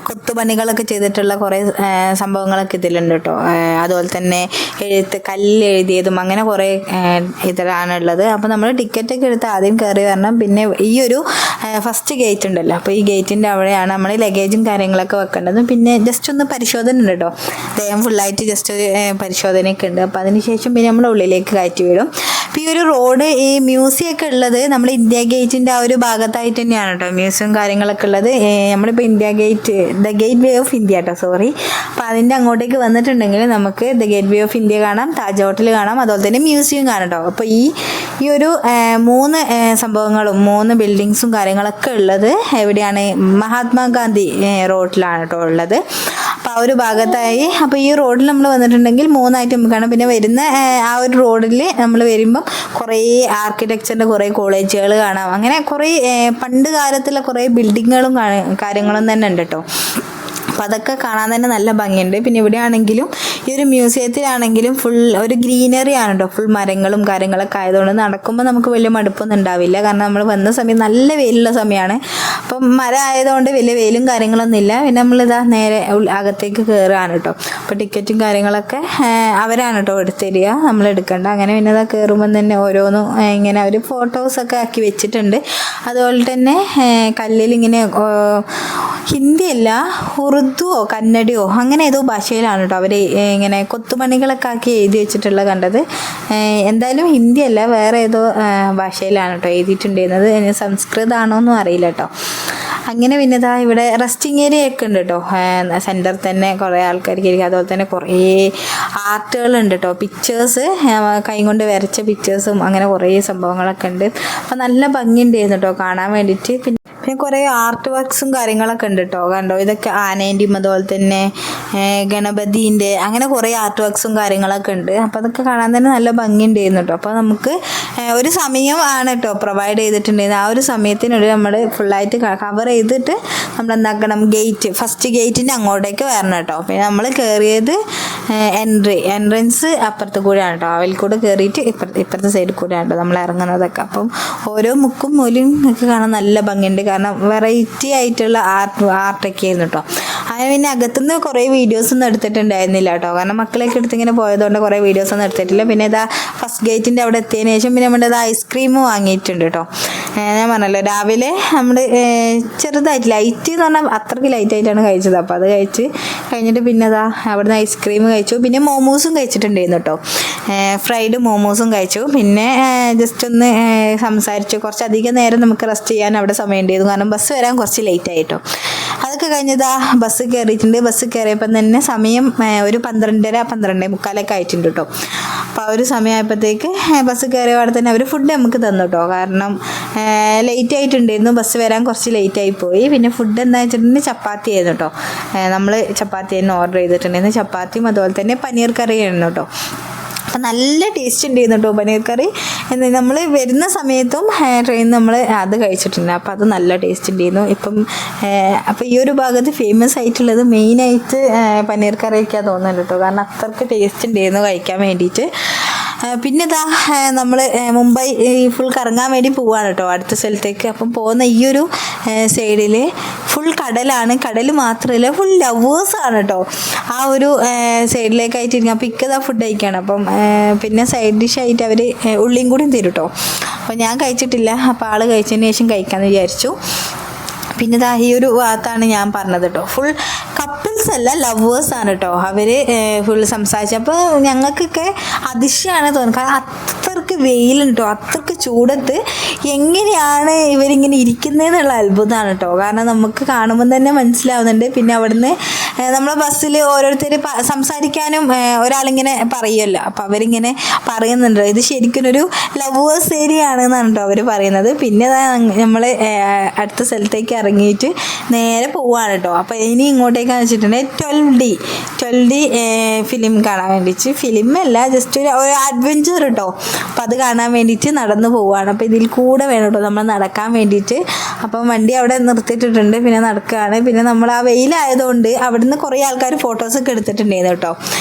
കൊത്തുപണികളൊക്കെ ചെയ്തിട്ടുള്ള കുറേ സംഭവങ്ങളൊക്കെ ഇതിലുണ്ട് കേട്ടോ. അതുപോലെ തന്നെ കല്ലെഴുതിയതും അങ്ങനെ കുറേ ഇതിലാണുള്ളത്. അപ്പോൾ നമ്മൾ ടിക്കറ്റൊക്കെ എടുത്ത് ആദ്യം കയറി വരണം. പിന്നെ ഈ ഒരു ഫസ്റ്റ് ഗേറ്റ് ഉണ്ടല്ലോ, അപ്പോൾ ഈ ഗേറ്റിൻ്റെ അവിടെയാണ് നമ്മൾ ലഗേജും കാര്യങ്ങളൊക്കെ വെക്കേണ്ടത്. പിന്നെ ജസ്റ്റ് ഒന്ന് പരിശോധന ഉണ്ട് കേട്ടോ, അദ്ദേഹം ഫുള്ളായിട്ട് ജസ്റ്റ് ഒരു പരിശോധനയൊക്കെ ഉണ്ട്. അപ്പോൾ അതിന് ശേഷം പിന്നെ നമ്മൾ ഉള്ളിലേക്ക് കയറ്റി വിടും. അപ്പോൾ ഈ ഒരു റോഡ്, ഈ മ്യൂസിയം ഒക്കെ ഉള്ളത് നമ്മൾ ഇന്ത്യ ഗേറ്റിൻ്റെ ആ ഒരു ഭാഗത്തായിട്ട് തന്നെയാണ് കേട്ടോ മ്യൂസിയം കാര്യങ്ങളൊക്കെ ഉള്ളത്. നമ്മളിപ്പോൾ India gate, the gate way of India കേട്ടോ, സോറി. അപ്പോൾ അതിൻ്റെ അങ്ങോട്ടേക്ക് വന്നിട്ടുണ്ടെങ്കിൽ നമുക്ക് the gate way of India കാണാം, താജ് ഹോട്ടൽ കാണാം, അതുപോലെ തന്നെ മ്യൂസിയം കാണാം കേട്ടോ. അപ്പോൾ ഈ ഒരു 3 സംഭവങ്ങളും 3 ബിൽഡിങ്സും കാര്യങ്ങളൊക്കെ ഉള്ളത് എവിടെയാണ്? മഹാത്മാഗാന്ധി റോഡിലാണ് കേട്ടോ ഉള്ളത്. അപ്പോൾ ആ ഒരു ഭാഗത്തായി. അപ്പോൾ ഈ റോഡിൽ നമ്മൾ വന്നിട്ടുണ്ടെങ്കിൽ 3 ആയിട്ട് നമുക്ക് കാണാം. പിന്നെ വരുന്ന ആ ഒരു റോഡിൽ നമ്മൾ വരുമ്പം കുറേ ആർക്കിടെക്ചറിൻ്റെ കുറേ കോളേജുകൾ കാണാം. അങ്ങനെ കുറേ പണ്ട് കാലത്തുള്ള കുറേ ബിൽഡിങ്ങുകളും കാര്യങ്ങളും തന്നെ ഉണ്ട് കേട്ടോ. അപ്പോൾ അതൊക്കെ കാണാൻ തന്നെ നല്ല ഭംഗിയുണ്ട്. പിന്നെ ഇവിടെ ആണെങ്കിലും ഈ ഒരു മ്യൂസിയത്തിലാണെങ്കിലും ഫുൾ ഒരു ഗ്രീനറി ആണ് കേട്ടോ, ഫുൾ മരങ്ങളും കാര്യങ്ങളൊക്കെ ആയതുകൊണ്ട് നടക്കുമ്പോൾ നമുക്ക് വലിയ മടുപ്പൊന്നും ഉണ്ടാവില്ല. കാരണം നമ്മൾ വന്ന സമയം നല്ല വെയിലുള്ള സമയമാണ്. അപ്പം മരം ആയതുകൊണ്ട് വലിയ വെയിലും കാര്യങ്ങളൊന്നും ഇല്ല. പിന്നെ നമ്മളിതാ നേരെ അകത്തേക്ക് കയറുകയാണ് കേട്ടോ. അപ്പോൾ ടിക്കറ്റും കാര്യങ്ങളൊക്കെ അവരാണ് കേട്ടോ എടുത്തരിക, നമ്മൾ എടുക്കണ്ട. അങ്ങനെ പിന്നെ ഇതാ കയറുമ്പം തന്നെ ഓരോന്നും ഇങ്ങനെ അവർ ഫോട്ടോസൊക്കെ ആക്കി വെച്ചിട്ടുണ്ട്. അതുപോലെ തന്നെ കല്ലിൽ ഇങ്ങനെ ഹിന്ദിയല്ല, ഉറുദുവോ കന്നഡയോ അങ്ങനെ ഏതോ ഭാഷയിലാണ് കേട്ടോ അവർ ഇങ്ങനെ കൊത്തുപണികളൊക്കെ ആക്കി എഴുതി വെച്ചിട്ടുള്ള കണ്ടത്. എന്തായാലും ഹിന്ദിയല്ല, വേറെ ഏതോ ഭാഷയിലാണ് കേട്ടോ എഴുതിയിട്ടുണ്ടായിരുന്നത്. സംസ്കൃതമാണോ എന്നും അറിയില്ല കേട്ടോ. അങ്ങനെ പിന്നെ ഇവിടെ റെസ്റ്റിംഗ് ഏരിയ ഒക്കെ ഉണ്ട് കേട്ടോ. സെൻറ്ററിൽ തന്നെ കുറേ ആൾക്കാർക്ക് ഇരിക്കും. അതുപോലെ തന്നെ കുറേ ആർട്ടുകളുണ്ട് കേട്ടോ, പിക്ചേഴ്സ്, കൈ കൊണ്ട് വരച്ച പിക്ചേഴ്സും അങ്ങനെ കുറേ സംഭവങ്ങളൊക്കെ ഉണ്ട്. അപ്പോൾ നല്ല ഭംഗിയുണ്ടായിരുന്നു കേട്ടോ കാണാൻ വേണ്ടിയിട്ട്. പിന്നെ കുറേ ആർട്ട് വർക്ക്സും കാര്യങ്ങളൊക്കെ ഉണ്ട് കേട്ടോ. കണ്ടോ, ഇതൊക്കെ ആനേൻ്റെയും അതുപോലെ തന്നെ ഗണപതിൻ്റെ അങ്ങനെ കുറേ ആർട്ട് വർക്ക്സും കാര്യങ്ങളൊക്കെ ഉണ്ട്. അപ്പോൾ അതൊക്കെ കാണാൻ തന്നെ നല്ല ഭംഗിയുണ്ടായിരുന്നു കേട്ടോ. അപ്പോൾ നമുക്ക് ഒരു സമയം ആണ് കേട്ടോ പ്രൊവൈഡ് ചെയ്തിട്ടുണ്ടായിരുന്നു. ആ ഒരു സമയത്തിനുള്ളിൽ നമ്മൾ ഫുള്ളായിട്ട് കവർ ചെയ്തിട്ട് നമ്മൾ എന്താക്കണം, ഫസ്റ്റ് ഗേറ്റിൻ്റെ അങ്ങോട്ടേക്ക് വരണം കേട്ടോ. പിന്നെ നമ്മൾ കയറിയത് എൻട്രൻസ് അപ്പുറത്ത് കൂടെയാണ് കേട്ടോ. അവയിൽ കൂടെ കയറിയിട്ട് ഇപ്പുറത്തെ സൈഡിൽ കൂടെയാണ് കേട്ടോ നമ്മൾ ഇറങ്ങുന്നതൊക്കെ. അപ്പം ഓരോ മുക്കും മൂലയും ഒക്കെ കാണാൻ നല്ല ഭംഗിയുണ്ട്. കാരണം വെറൈറ്റി ആയിട്ടുള്ള ആർട്ടൊക്കെ ആയിരുന്നു കേട്ടോ. അങ്ങനെ പിന്നെ അകത്തുനിന്ന് കുറേ വീഡിയോസൊന്നും എടുത്തിട്ടുണ്ടായിരുന്നില്ല കേട്ടോ. കാരണം മക്കളൊക്കെ എടുത്തിങ്ങനെ പോയതുകൊണ്ട് കുറേ വീഡിയോസൊന്നും എടുത്തിട്ടില്ല. പിന്നെ ഇതാ ഫസ്റ്റ് ഗേറ്റിൻ്റെ അവിടെ എത്തിയതിന് ശേഷം പിന്നെ നമ്മുടെ ഐസ്ക്രീം വാങ്ങിയിട്ടുണ്ട് കേട്ടോ. ഞാൻ പറഞ്ഞല്ലോ രാവിലെ നമ്മൾ ചെറുതായിട്ട് ലൈറ്റ് എന്ന് പറഞ്ഞാൽ അത്രയ്ക്ക് ലൈറ്റായിട്ടാണ് കഴിച്ചത്. അപ്പോൾ അത് കഴിഞ്ഞിട്ട് പിന്നെ അതാ അവിടുന്ന് ഐസ്ക്രീം കഴിച്ചു. പിന്നെ മോമോസും കഴിച്ചിട്ടുണ്ടായിരുന്നു കേട്ടോ. ഫ്രൈഡ് മോമോസും കഴിച്ചു. പിന്നെ ജസ്റ്റ് ഒന്ന് സംസാരിച്ചു. കുറച്ചധികം നേരം നമുക്ക് റെസ്റ്റ് ചെയ്യാൻ അവിടെ സമയം ഉണ്ടായിരുന്നു. കാരണം ബസ് വരാൻ കുറച്ച് ലേറ്റ് ആയിട്ടോ. അതൊക്കെ കഴിഞ്ഞതാ ബസ് കയറിയിട്ടുണ്ട്. ബസ് കയറിയപ്പം തന്നെ സമയം ഒരു 12:45 ആയിട്ടുണ്ട് കേട്ടോ. അപ്പോൾ ആ ഒരു സമയമായപ്പോഴത്തേക്ക് ബസ് കയറിയ പാടെ തന്നെ അവർ ഫുഡ് നമുക്ക് തന്നു കേട്ടോ. കാരണം ലേറ്റ് ആയിട്ടുണ്ടായിരുന്നു, ബസ് വരാൻ കുറച്ച് ലേറ്റായി പോയി. പിന്നെ ഫുഡ് എന്താ വെച്ചിട്ടുണ്ടെങ്കിൽ ചപ്പാത്തി ആയിരുന്നു കേട്ടോ. നമ്മൾ ചപ്പാത്തി തന്നെ ഓർഡർ ചെയ്തിട്ടുണ്ടായിരുന്നു. ചപ്പാത്തിയും അതുപോലെ തന്നെ പനീർ കറിയായിരുന്നു കേട്ടോ. അപ്പം നല്ല ടേസ്റ്റ് ഉണ്ടായിരുന്നു കേട്ടോ പനീർ കറി. നമ്മൾ വരുന്ന സമയത്തും ട്രെയിൻ നമ്മൾ അത് കഴിച്ചിട്ടുണ്ട്. അപ്പോൾ അത് നല്ല ടേസ്റ്റ് ഉണ്ടായിരുന്നു. അപ്പോൾ ഈ ഒരു ഭാഗത്ത് ഫേമസ് ആയിട്ടുള്ളത് മെയിനായിട്ട് പനീർ കറിയൊക്കെയാണ് തോന്നുന്നുണ്ട് കേട്ടോ. കാരണം അത്രയ്ക്ക് ടേസ്റ്റ് ഉണ്ടായിരുന്നു കഴിക്കാൻ വേണ്ടിയിട്ട്. പിന്നെ ഇതാ നമ്മൾ മുംബൈ ഫുൾ കറങ്ങാൻ വേണ്ടി പോവുകയാണ് കേട്ടോ അടുത്ത സ്ഥലത്തേക്ക്. അപ്പം പോകുന്ന ഈ ഒരു സൈഡിൽ ഫുൾ കടലാണ്. കടൽ മാത്രമല്ല ഫുൾ ലവേഴ്സാണ് കേട്ടോ ആ ഒരു സൈഡിലേക്കായിട്ടിരിക്കും. അപ്പോൾ ഇക്കതാ ഫുഡ് കഴിക്കുകയാണ്. അപ്പം പിന്നെ സൈഡ് ഡിഷായിട്ട് അവർ ഉള്ളിയും കൂടി തരും കേട്ടോ. അപ്പോൾ ഞാൻ കഴിച്ചിട്ടില്ല. അപ്പോൾ ആൾ കഴിച്ചതിന് ശേഷം കഴിക്കാമെന്ന് വിചാരിച്ചു. പിന്നെ ഇതാ ഈ ഒരു ഭാഗത്താണ് ഞാൻ പറഞ്ഞത് കേട്ടോ. ഫുൾ കപ്പിൾസ് അല്ല, ലവേഴ്സാണ് കേട്ടോ. അവർ ഫുൾ സംസാരിച്ചു. അപ്പോൾ ഞങ്ങൾക്കൊക്കെ അതിശയമാണ് തോന്നുന്നത്. കാരണം അത്രയ്ക്ക് വെയിലുണ്ട് കേട്ടോ, അത്രയ്ക്ക് ചൂടത്ത് എങ്ങനെയാണ് ഇവരിങ്ങനെ ഇരിക്കുന്നതെന്നുള്ള അത്ഭുതമാണ് കേട്ടോ. കാരണം നമുക്ക് കാണുമ്പോൾ തന്നെ മനസ്സിലാവുന്നുണ്ട്. പിന്നെ അവിടുന്ന് നമ്മളെ ബസ്സിൽ ഓരോരുത്തർ സംസാരിക്കാനും ഒരാളിങ്ങനെ പറയുമല്ലോ, അപ്പോൾ അവരിങ്ങനെ പറയുന്നുണ്ട് ഇത് ശരിക്കും ഒരു ലവേഴ്സ് ഏരിയ ആണെന്നാണ് കേട്ടോ അവർ പറയുന്നത്. പിന്നെ നമ്മൾ അടുത്ത സ്ഥലത്തേക്ക് ഇറങ്ങിയിട്ട് നേരെ പോവുകയാണ് കേട്ടോ. അപ്പോൾ ഇനി ഇങ്ങോട്ടേക്കാന്ന് വെച്ചിട്ടുണ്ടെങ്കിൽ 12D ഫിലിം കാണാൻ വേണ്ടിയിട്ട്, ഫിലിമല്ല ജസ്റ്റ് ഒരു അഡ്വഞ്ചർ കേട്ടോ. അപ്പോൾ അത് കാണാൻ വേണ്ടിയിട്ട് നടന്നു പോവുകയാണ്. അപ്പോൾ ഇതിൽ കൂടെ വേണം കേട്ടോ നമ്മൾ നടക്കാൻ വേണ്ടിയിട്ട്. അപ്പം വണ്ടി അവിടെ നിർത്തിയിട്ടിട്ടുണ്ട്, പിന്നെ നടക്കുകയാണ്. പിന്നെ നമ്മൾ ആ വെയിലായതുകൊണ്ട് അവിടുന്ന് കുറേ ആൾക്കാർ ഫോട്ടോസൊക്കെ എടുത്തിട്ടുണ്ടായിരുന്നു കേട്ടോ.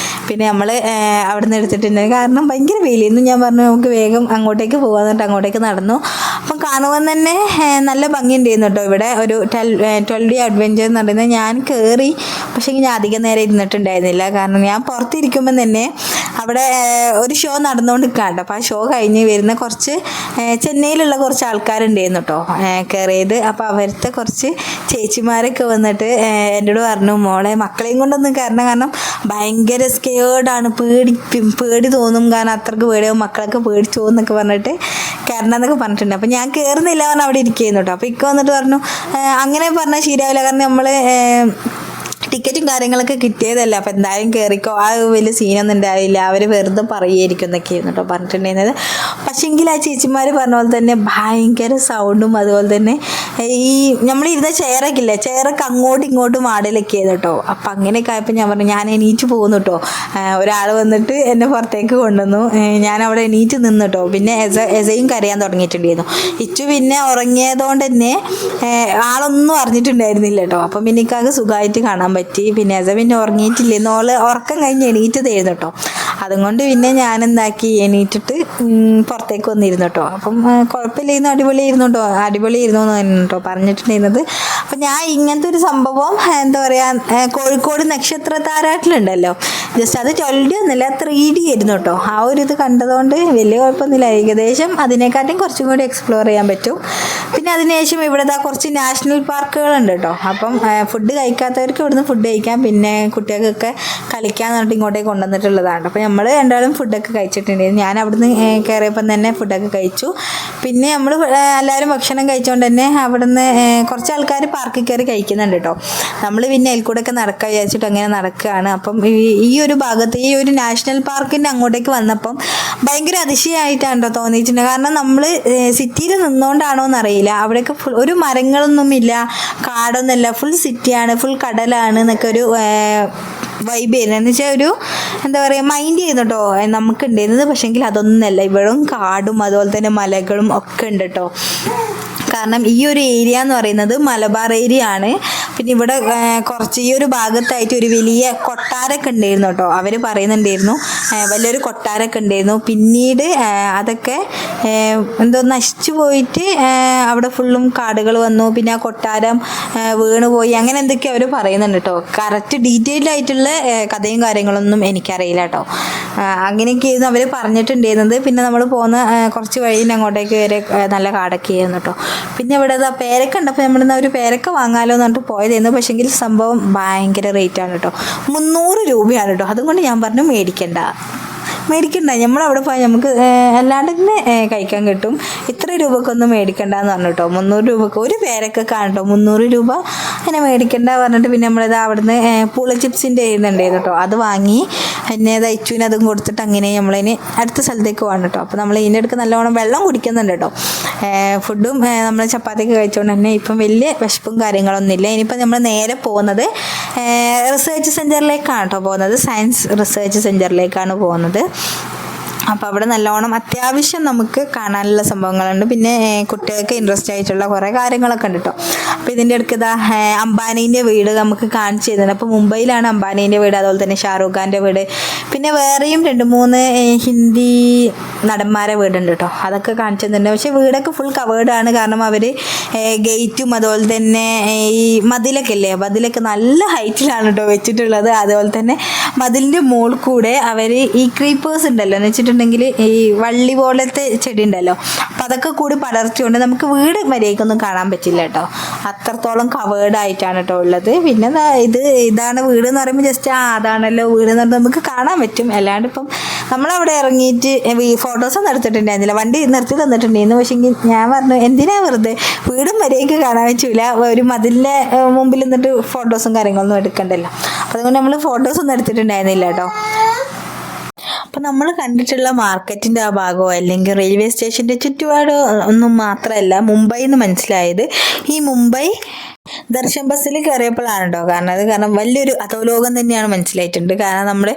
പിന്നെ നമ്മൾ അവിടെ നിന്ന് എടുത്തിട്ടുണ്ടായിരുന്നു, കാരണം ഭയങ്കര വെയിലായിരുന്നു. ഞാൻ പറഞ്ഞു നമുക്ക് വേഗം അങ്ങോട്ടേക്ക് പോകാൻ പറഞ്ഞിട്ട് അങ്ങോട്ടേക്ക് നടന്നു. അപ്പം കാണുവാൻ തന്നെ നല്ല ഭംഗിയുണ്ടായിരുന്നു കേട്ടോ. ഇവിടെ ഒരു 12D അഡ്വഞ്ചർ എന്ന് പറയുന്നത് ഞാൻ കയറി, പക്ഷേ ഞാൻ അധികം നേരം ഇരുന്നിട്ടുണ്ടായിരുന്നില്ല. കാരണം ഞാൻ പുറത്തിരിക്കുമ്പം തന്നെ അവിടെ ഒരു ഷോ നടന്നുകൊണ്ട് നിൽക്കാണ്ട്. അപ്പോൾ ആ ഷോ കഴിഞ്ഞ് വരുന്ന കുറച്ച് ചെന്നൈയിലുള്ള കുറച്ച് ആൾക്കാരുണ്ടായിരുന്നു കേട്ടോ കയറിയത്. അപ്പോൾ അവരുടെ കുറച്ച് ചേച്ചിമാരൊക്കെ വന്നിട്ട് എന്നോട് പറഞ്ഞു മോളെ മക്കളെയും കൊണ്ടൊന്നും കാരണം ഭയങ്കര സ്കേർഡാണ്, പേടി തോന്നും, കാരണം അത്രയ്ക്ക് പേടിയാവും, മക്കളൊക്കെ പേടിച്ചു പോകുന്നൊക്കെ പറഞ്ഞിട്ട് കയറണം എന്നൊക്കെ പറഞ്ഞിട്ടുണ്ട്. അപ്പോൾ ഞാൻ കയറുന്നില്ല പറഞ്ഞാൽ അവിടെ ഇരിക്കുന്നു കേട്ടോ. അപ്പോൾ ഇക്ക വന്നിട്ട് പറഞ്ഞു അങ്ങനെ പറഞ്ഞാൽ ശരിയാവില്ല, കാരണം നമ്മൾ ടിക്കറ്റും കാര്യങ്ങളൊക്കെ കിട്ടിയതല്ല, അപ്പോൾ എന്തായാലും കയറിക്കോ, ആ വലിയ സീനൊന്നും ഉണ്ടാവില്ല, അവർ വെറുതെ പറയുമായിരിക്കും എന്നൊക്കെയായിരുന്നു കേട്ടോ പറഞ്ഞിട്ടുണ്ടായിരുന്നത്. പക്ഷേങ്കിൽ ആ ചേച്ചിമാർ പറഞ്ഞ പോലെ തന്നെ ഭയങ്കര സൗണ്ടും, അതുപോലെ തന്നെ ഈ നമ്മളിരുന്ന ചെയറൊക്കെ ഇല്ലേ, ചെയറൊക്കെ അങ്ങോട്ടും ഇങ്ങോട്ടും ആടലൊക്കെ ആയിരുന്നു കേട്ടോ. അപ്പം അങ്ങനെയൊക്കെ ആയപ്പോൾ ഞാൻ പറഞ്ഞു ഞാൻ എണീറ്റ് പോകുന്നു കേട്ടോ. ഒരാൾ വന്നിട്ട് എന്നെ പുറത്തേക്ക് കൊണ്ടുവന്നു, ഞാൻ അവിടെ എണീറ്റ് നിന്ന് കേട്ടോ. പിന്നെ എസയും കരയാൻ തുടങ്ങിയിട്ടുണ്ടായിരുന്നു. ഇച്ചു പിന്നെ ഉറങ്ങിയതുകൊണ്ട് തന്നെ ആളൊന്നും അറിഞ്ഞിട്ടുണ്ടായിരുന്നില്ല കേട്ടോ. അപ്പം പിന്നെ എനിക്കത് സുഖമായിട്ട് കാണാൻ പറ്റി. പിന്നെ എസ പിന്നെ ഉറങ്ങിയിട്ടില്ലെന്ന്, ഉറക്കം കഴിഞ്ഞ് എണീറ്റതായിരുന്നു കേട്ടോ. അതുകൊണ്ട് പിന്നെ ഞാൻ എന്താക്കി എണീറ്റിട്ട് പുറത്തേക്ക് വന്നിരുന്നു കേട്ടോ. അപ്പം കുഴപ്പമില്ലായിരുന്നു, അടിപൊളിയായിരുന്നു എന്ന് തന്നെ കേട്ടോ പറഞ്ഞിട്ടുണ്ടായിരുന്നത്. അപ്പം ഞാൻ ഇങ്ങനത്തെ ഒരു സംഭവം എന്താ പറയുക കോഴിക്കോട് നക്ഷത്ര താരാട്ടിലുണ്ടല്ലോ, ജസ്റ്റ് അത് 12D ഒന്നുമില്ല 3D ആയിരുന്നു കേട്ടോ. ആ ഒരു ഇത് കണ്ടതുകൊണ്ട് വലിയ കുഴപ്പമൊന്നുമില്ല. ഏകദേശം അതിനെക്കാട്ടും കുറച്ചും കൂടി എക്സ്പ്ലോർ ചെയ്യാൻ പറ്റും. പിന്നെ അതിനുശേഷം ഇവിടെ കുറച്ച് നാഷണൽ പാർക്കുകളുണ്ട് കേട്ടോ. അപ്പം ഫുഡ് കഴിക്കാത്തവർക്ക് ഇവിടുന്ന് ഫുഡ് കഴിക്കാം, പിന്നെ കുട്ടികൾക്കൊക്കെ കളിക്കാൻ പറഞ്ഞിട്ട് ഇങ്ങോട്ടേക്ക് കൊണ്ടുവന്നിട്ടുള്ളതാണ്. അപ്പോൾ നമ്മൾ രണ്ടാളും ഫുഡൊക്കെ കഴിച്ചിട്ടുണ്ടായിരുന്നു. ഞാൻ അവിടുന്ന് കയറിയപ്പം തന്നെ ഫുഡൊക്കെ കഴിച്ചു. പിന്നെ നമ്മൾ എല്ലാവരും ഭക്ഷണം കഴിച്ചുകൊണ്ട് തന്നെ അവിടുന്ന് കുറച്ച് ആൾക്കാർ പാർക്കിൽ കയറി കഴിക്കുന്നുണ്ട് കേട്ടോ. നമ്മൾ പിന്നെ അതിൽ കൂടെ ഒക്കെ നടക്കാൻ വിചാരിച്ചിട്ട് അങ്ങനെ നടക്കുകയാണ്. അപ്പം ഈ ഒരു ഭാഗത്ത് ഈ ഒരു നാഷണൽ പാർക്കിൻ്റെ അങ്ങോട്ടേക്ക് വന്നപ്പം ഭയങ്കര അതിശയമായിട്ടാണ് കേട്ടോ തോന്നിയിട്ടുണ്ട്. കാരണം നമ്മൾ സിറ്റിയിൽ നിന്നുകൊണ്ടാണോ എന്നറിയില്ല, അവിടെയൊക്കെ ഫുൾ ഒരു മരങ്ങളൊന്നുമില്ല, കാടൊന്നുമില്ല, ഫുൾ സിറ്റിയാണ്, ഫുൾ കടലാണ് എന്നൊക്കെ ഒരു വൈബ് ചെയ്യുന്നത്. എന്ന് വെച്ചാൽ ഒരു എന്താ പറയുക മൈൻഡ് ചെയ്യുന്നുട്ടോ നമുക്ക് ഉണ്ടായിരുന്നത്. പക്ഷേങ്കിൽ അതൊന്നുമല്ല, ഇവിടെയും കാടും അതുപോലെ തന്നെ മലകളും ഒക്കെ ഉണ്ട് കേട്ടോ. കാരണം ഈ ഒരു ഏരിയ എന്ന് പറയുന്നത് മലബാർ ഏരിയ ആണ്. പിന്നെ ഇവിടെ കുറച്ച് ഈ ഒരു ഭാഗത്തായിട്ട് ഒരു വലിയ കൊട്ടാരമൊക്കെ ഉണ്ടായിരുന്നു കേട്ടോ. അവർ പറയുന്നുണ്ടായിരുന്നു വലിയൊരു കൊട്ടാരമൊക്കെ ഉണ്ടായിരുന്നു. പിന്നീട് അതൊക്കെ എന്തോ നശിച്ചു പോയിട്ട് അവിടെ ഫുള്ളും കാടുകൾ വന്നു, പിന്നെ ആ കൊട്ടാരം വീണുപോയി, അങ്ങനെ എന്തൊക്കെയോ അവർ പറയുന്നുണ്ട് കേട്ടോ. കറക്റ്റ് ഡീറ്റെയിൽഡ് ആയിട്ടുള്ള കഥയും കാര്യങ്ങളൊന്നും എനിക്കറിയില്ല കേട്ടോ. അങ്ങനെയൊക്കെയായിരുന്നു അവർ പറഞ്ഞിട്ടുണ്ടായിരുന്നത്. പിന്നെ നമ്മൾ പോകുന്ന കുറച്ച് വഴിയിൽ അങ്ങോട്ടേക്ക് വരെ നല്ല കാടൊക്കെ ആയിരുന്നു കേട്ടോ. പിന്നെ ഇവിടെ പേരക്ക ഉണ്ട്, അപ്പോൾ നമ്മളിന്ന് ഒരു പേരക്ക വാങ്ങാമല്ലോ എന്ന് പറഞ്ഞിട്ട് പോയതായിരുന്നു. പക്ഷേങ്കിൽ സംഭവം ഭയങ്കര റേറ്റാണ് കേട്ടോ, 300 രൂപയാണ് കേട്ടോ. അതുകൊണ്ട് ഞാൻ പറഞ്ഞു മേടിക്കണ്ട, നമ്മളവിടെ പോയാൽ നമുക്ക് അല്ലാണ്ട് തന്നെ കഴിക്കാൻ കിട്ടും, ഇത്ര രൂപക്കൊന്നും മേടിക്കണ്ടെന്ന് പറഞ്ഞു കേട്ടോ. 300 രൂപക്ക് ഒരു പേരൊക്കെ കാണട്ടോ, 300 രൂപ അങ്ങനെ മേടിക്കണ്ട പറഞ്ഞിട്ട് പിന്നെ നമ്മളിത് അവിടുന്ന് പൂള ചിപ്സിൻ്റെ എഴുതുന്നുണ്ടായിരുന്നു കേട്ടോ. അത് വാങ്ങി പിന്നെ തയ്ച്ചുവിന് അതും കൊടുത്തിട്ട് അങ്ങനെ നമ്മളതിന് അടുത്ത സ്ഥലത്തേക്ക് പോകണം കേട്ടോ. അപ്പോൾ നമ്മൾ ഇതിൻ്റെ അടുക്ക് നല്ലവണ്ണം വെള്ളം കുടിക്കുന്നുണ്ട് കേട്ടോ. ഫുഡും നമ്മൾ ചപ്പാത്തിയൊക്കെ കഴിച്ചുകൊണ്ട് തന്നെ ഇപ്പം വലിയ വിശപ്പും കാര്യങ്ങളൊന്നുമില്ല. ഇനിയിപ്പോൾ നമ്മൾ നേരെ പോകുന്നത് റിസർച്ച് സെൻറ്ററിലേക്കാണ് കേട്ടോ പോകുന്നത്, സയൻസ് റിസർച്ച് സെൻറ്ററിലേക്കാണ് പോകുന്നത്. അപ്പോൾ അവിടെ നല്ലോണം അത്യാവശ്യം നമുക്ക് കാണാനുള്ള സംഭവങ്ങളുണ്ട്. പിന്നെ കുട്ടികൾക്ക് ഇൻട്രസ്റ്റ് ആയിട്ടുള്ള കുറേ കാര്യങ്ങളൊക്കെ ഉണ്ട് കേട്ടോ. അപ്പോൾ ഇതിൻ്റെ അടുക്ക് അംബാനീൻ്റെ വീട് നമുക്ക് കാണിച്ചു തരുന്നുണ്ട്. അപ്പോൾ മുംബൈയിലാണ് അംബാനീൻ്റെ വീട്, അതുപോലെ തന്നെ ഷാറൂഖ് ഖാൻ്റെ വീട്, പിന്നെ വേറെയും 2-3 ഹിന്ദി നടന്മാരെ വീടുണ്ട് കേട്ടോ. അതൊക്കെ കാണിച്ചു തരുന്നുണ്ട്. പക്ഷേ വീടൊക്കെ ഫുൾ കവേർഡാണ്, കാരണം അവർ ഗേറ്റും അതുപോലെ തന്നെ ഈ മതിലൊക്കെ ഇല്ലേ, മതിലൊക്കെ നല്ല ഹൈറ്റിലാണ് കേട്ടോ വെച്ചിട്ടുള്ളത്. അതുപോലെ തന്നെ മതിലിൻ്റെ മുകളിൽ കൂടെ അവർ ഈ ക്രീപ്പേഴ്സ് ഉണ്ടല്ലോ എന്ന് വെച്ചിട്ട് വെച്ചിട്ടുണ്ടെങ്കിൽ ഈ വള്ളി പോലത്തെ ചെടി ഉണ്ടല്ലോ, അപ്പം അതൊക്കെ കൂടി പടർത്തിക്കൊണ്ട് നമുക്ക് വീട് മര്യാദക്കൊന്നും കാണാൻ പറ്റില്ല കേട്ടോ. അത്രത്തോളം കവേർഡ് ആയിട്ടാണ് കേട്ടോ ഉള്ളത്. പിന്നെ ഇതാണ് വീട് എന്ന് പറയുമ്പോൾ ജസ്റ്റ് അതാണല്ലോ വീട് എന്ന് പറഞ്ഞാൽ നമുക്ക് കാണാൻ പറ്റും. അല്ലാണ്ട് ഇപ്പം നമ്മളവിടെ ഇറങ്ങിയിട്ട് ഫോട്ടോസൊന്നും എടുത്തിട്ടുണ്ടായിരുന്നില്ല, വണ്ടി നിർത്തി തന്നിട്ടുണ്ടായിരുന്നു. പക്ഷേ ഞാൻ പറഞ്ഞു എന്തിനാ വെറുതെ വീടും മര്യാദയ്ക്ക് കാണാൻ പറ്റില്ല, ഒരു മതിലിൻ്റെ മുമ്പിൽ നിന്നിട്ട് ഫോട്ടോസും കാര്യങ്ങളൊന്നും എടുക്കണ്ടല്ലോ. അതുകൊണ്ട് നമ്മൾ ഫോട്ടോസൊന്നും എടുത്തിട്ടുണ്ടായിരുന്നില്ല കേട്ടോ. അപ്പം നമ്മൾ കണ്ടിട്ടുള്ള മാർക്കറ്റിൻ്റെ ആ ഭാഗമോ അല്ലെങ്കിൽ റെയിൽവേ സ്റ്റേഷൻ്റെ ചുറ്റുപാടോ ഒന്നും മാത്രമല്ല മുംബൈ എന്ന് മനസ്സിലായത്. ഈ മുംബൈ ദർശൻ ബസ്സിൽ കയറിയപ്പോഴാണ് കേട്ടോ. കാരണം വലിയൊരു അധോലോകം തന്നെയാണ് മനസ്സിലായിട്ടുണ്ട്. കാരണം നമ്മൾ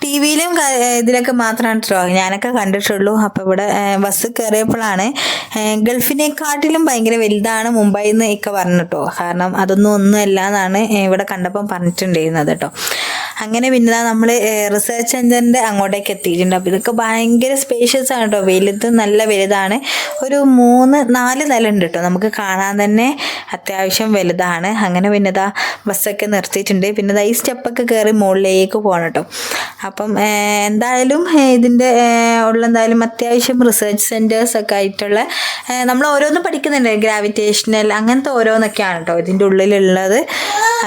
ടി വിയിലും ഇതിലൊക്കെ മാത്രമാണ് കേട്ടോ ഞാനൊക്കെ കണ്ടിട്ടുള്ളൂ. അപ്പോൾ ഇവിടെ ബസ് കയറിയപ്പോഴാണ് ഗൾഫിനെക്കാട്ടിലും ഭയങ്കര വലുതാണ് മുംബൈ എന്ന് ഒക്കെ പറഞ്ഞു കേട്ടോ. കാരണം ഒന്നുമല്ല എന്നാണ് ഇവിടെ കണ്ടപ്പം പറഞ്ഞിട്ടുണ്ടായിരുന്നത് കേട്ടോ. അങ്ങനെ പിന്നെ നമ്മൾ റിസർച്ച് സെൻറ്ററിൻ്റെ അങ്ങോട്ടേക്ക് എത്തിയിട്ടുണ്ട്. അപ്പോൾ ഇതൊക്കെ ഭയങ്കര സ്പേഷ്യസ് ആണ് കേട്ടോ, നല്ല വലുതാണ്. ഒരു 3-4 നില ഉണ്ട് കേട്ടോ, നമുക്ക് കാണാൻ തന്നെ അത്യാവശ്യം വലുതാണ്. അങ്ങനെ പിന്നെ ബസ്സൊക്കെ നിർത്തിയിട്ടുണ്ട്. പിന്നെ ഈ സ്റ്റെപ്പൊക്കെ കയറി മുകളിലേക്ക് പോകണം കേട്ടോ. അപ്പം എന്തായാലും ഇതിൻ്റെ എന്തായാലും അത്യാവശ്യം റിസർച്ച് സെൻറ്റേഴ്സൊക്കെ ആയിട്ടുള്ള നമ്മൾ ഓരോന്നും പഠിക്കുന്നുണ്ട്, ഗ്രാവിറ്റേഷണൽ അങ്ങനത്തെ ഓരോന്നൊക്കെയാണ് കേട്ടോ ഇതിൻ്റെ ഉള്ളിലുള്ളത്.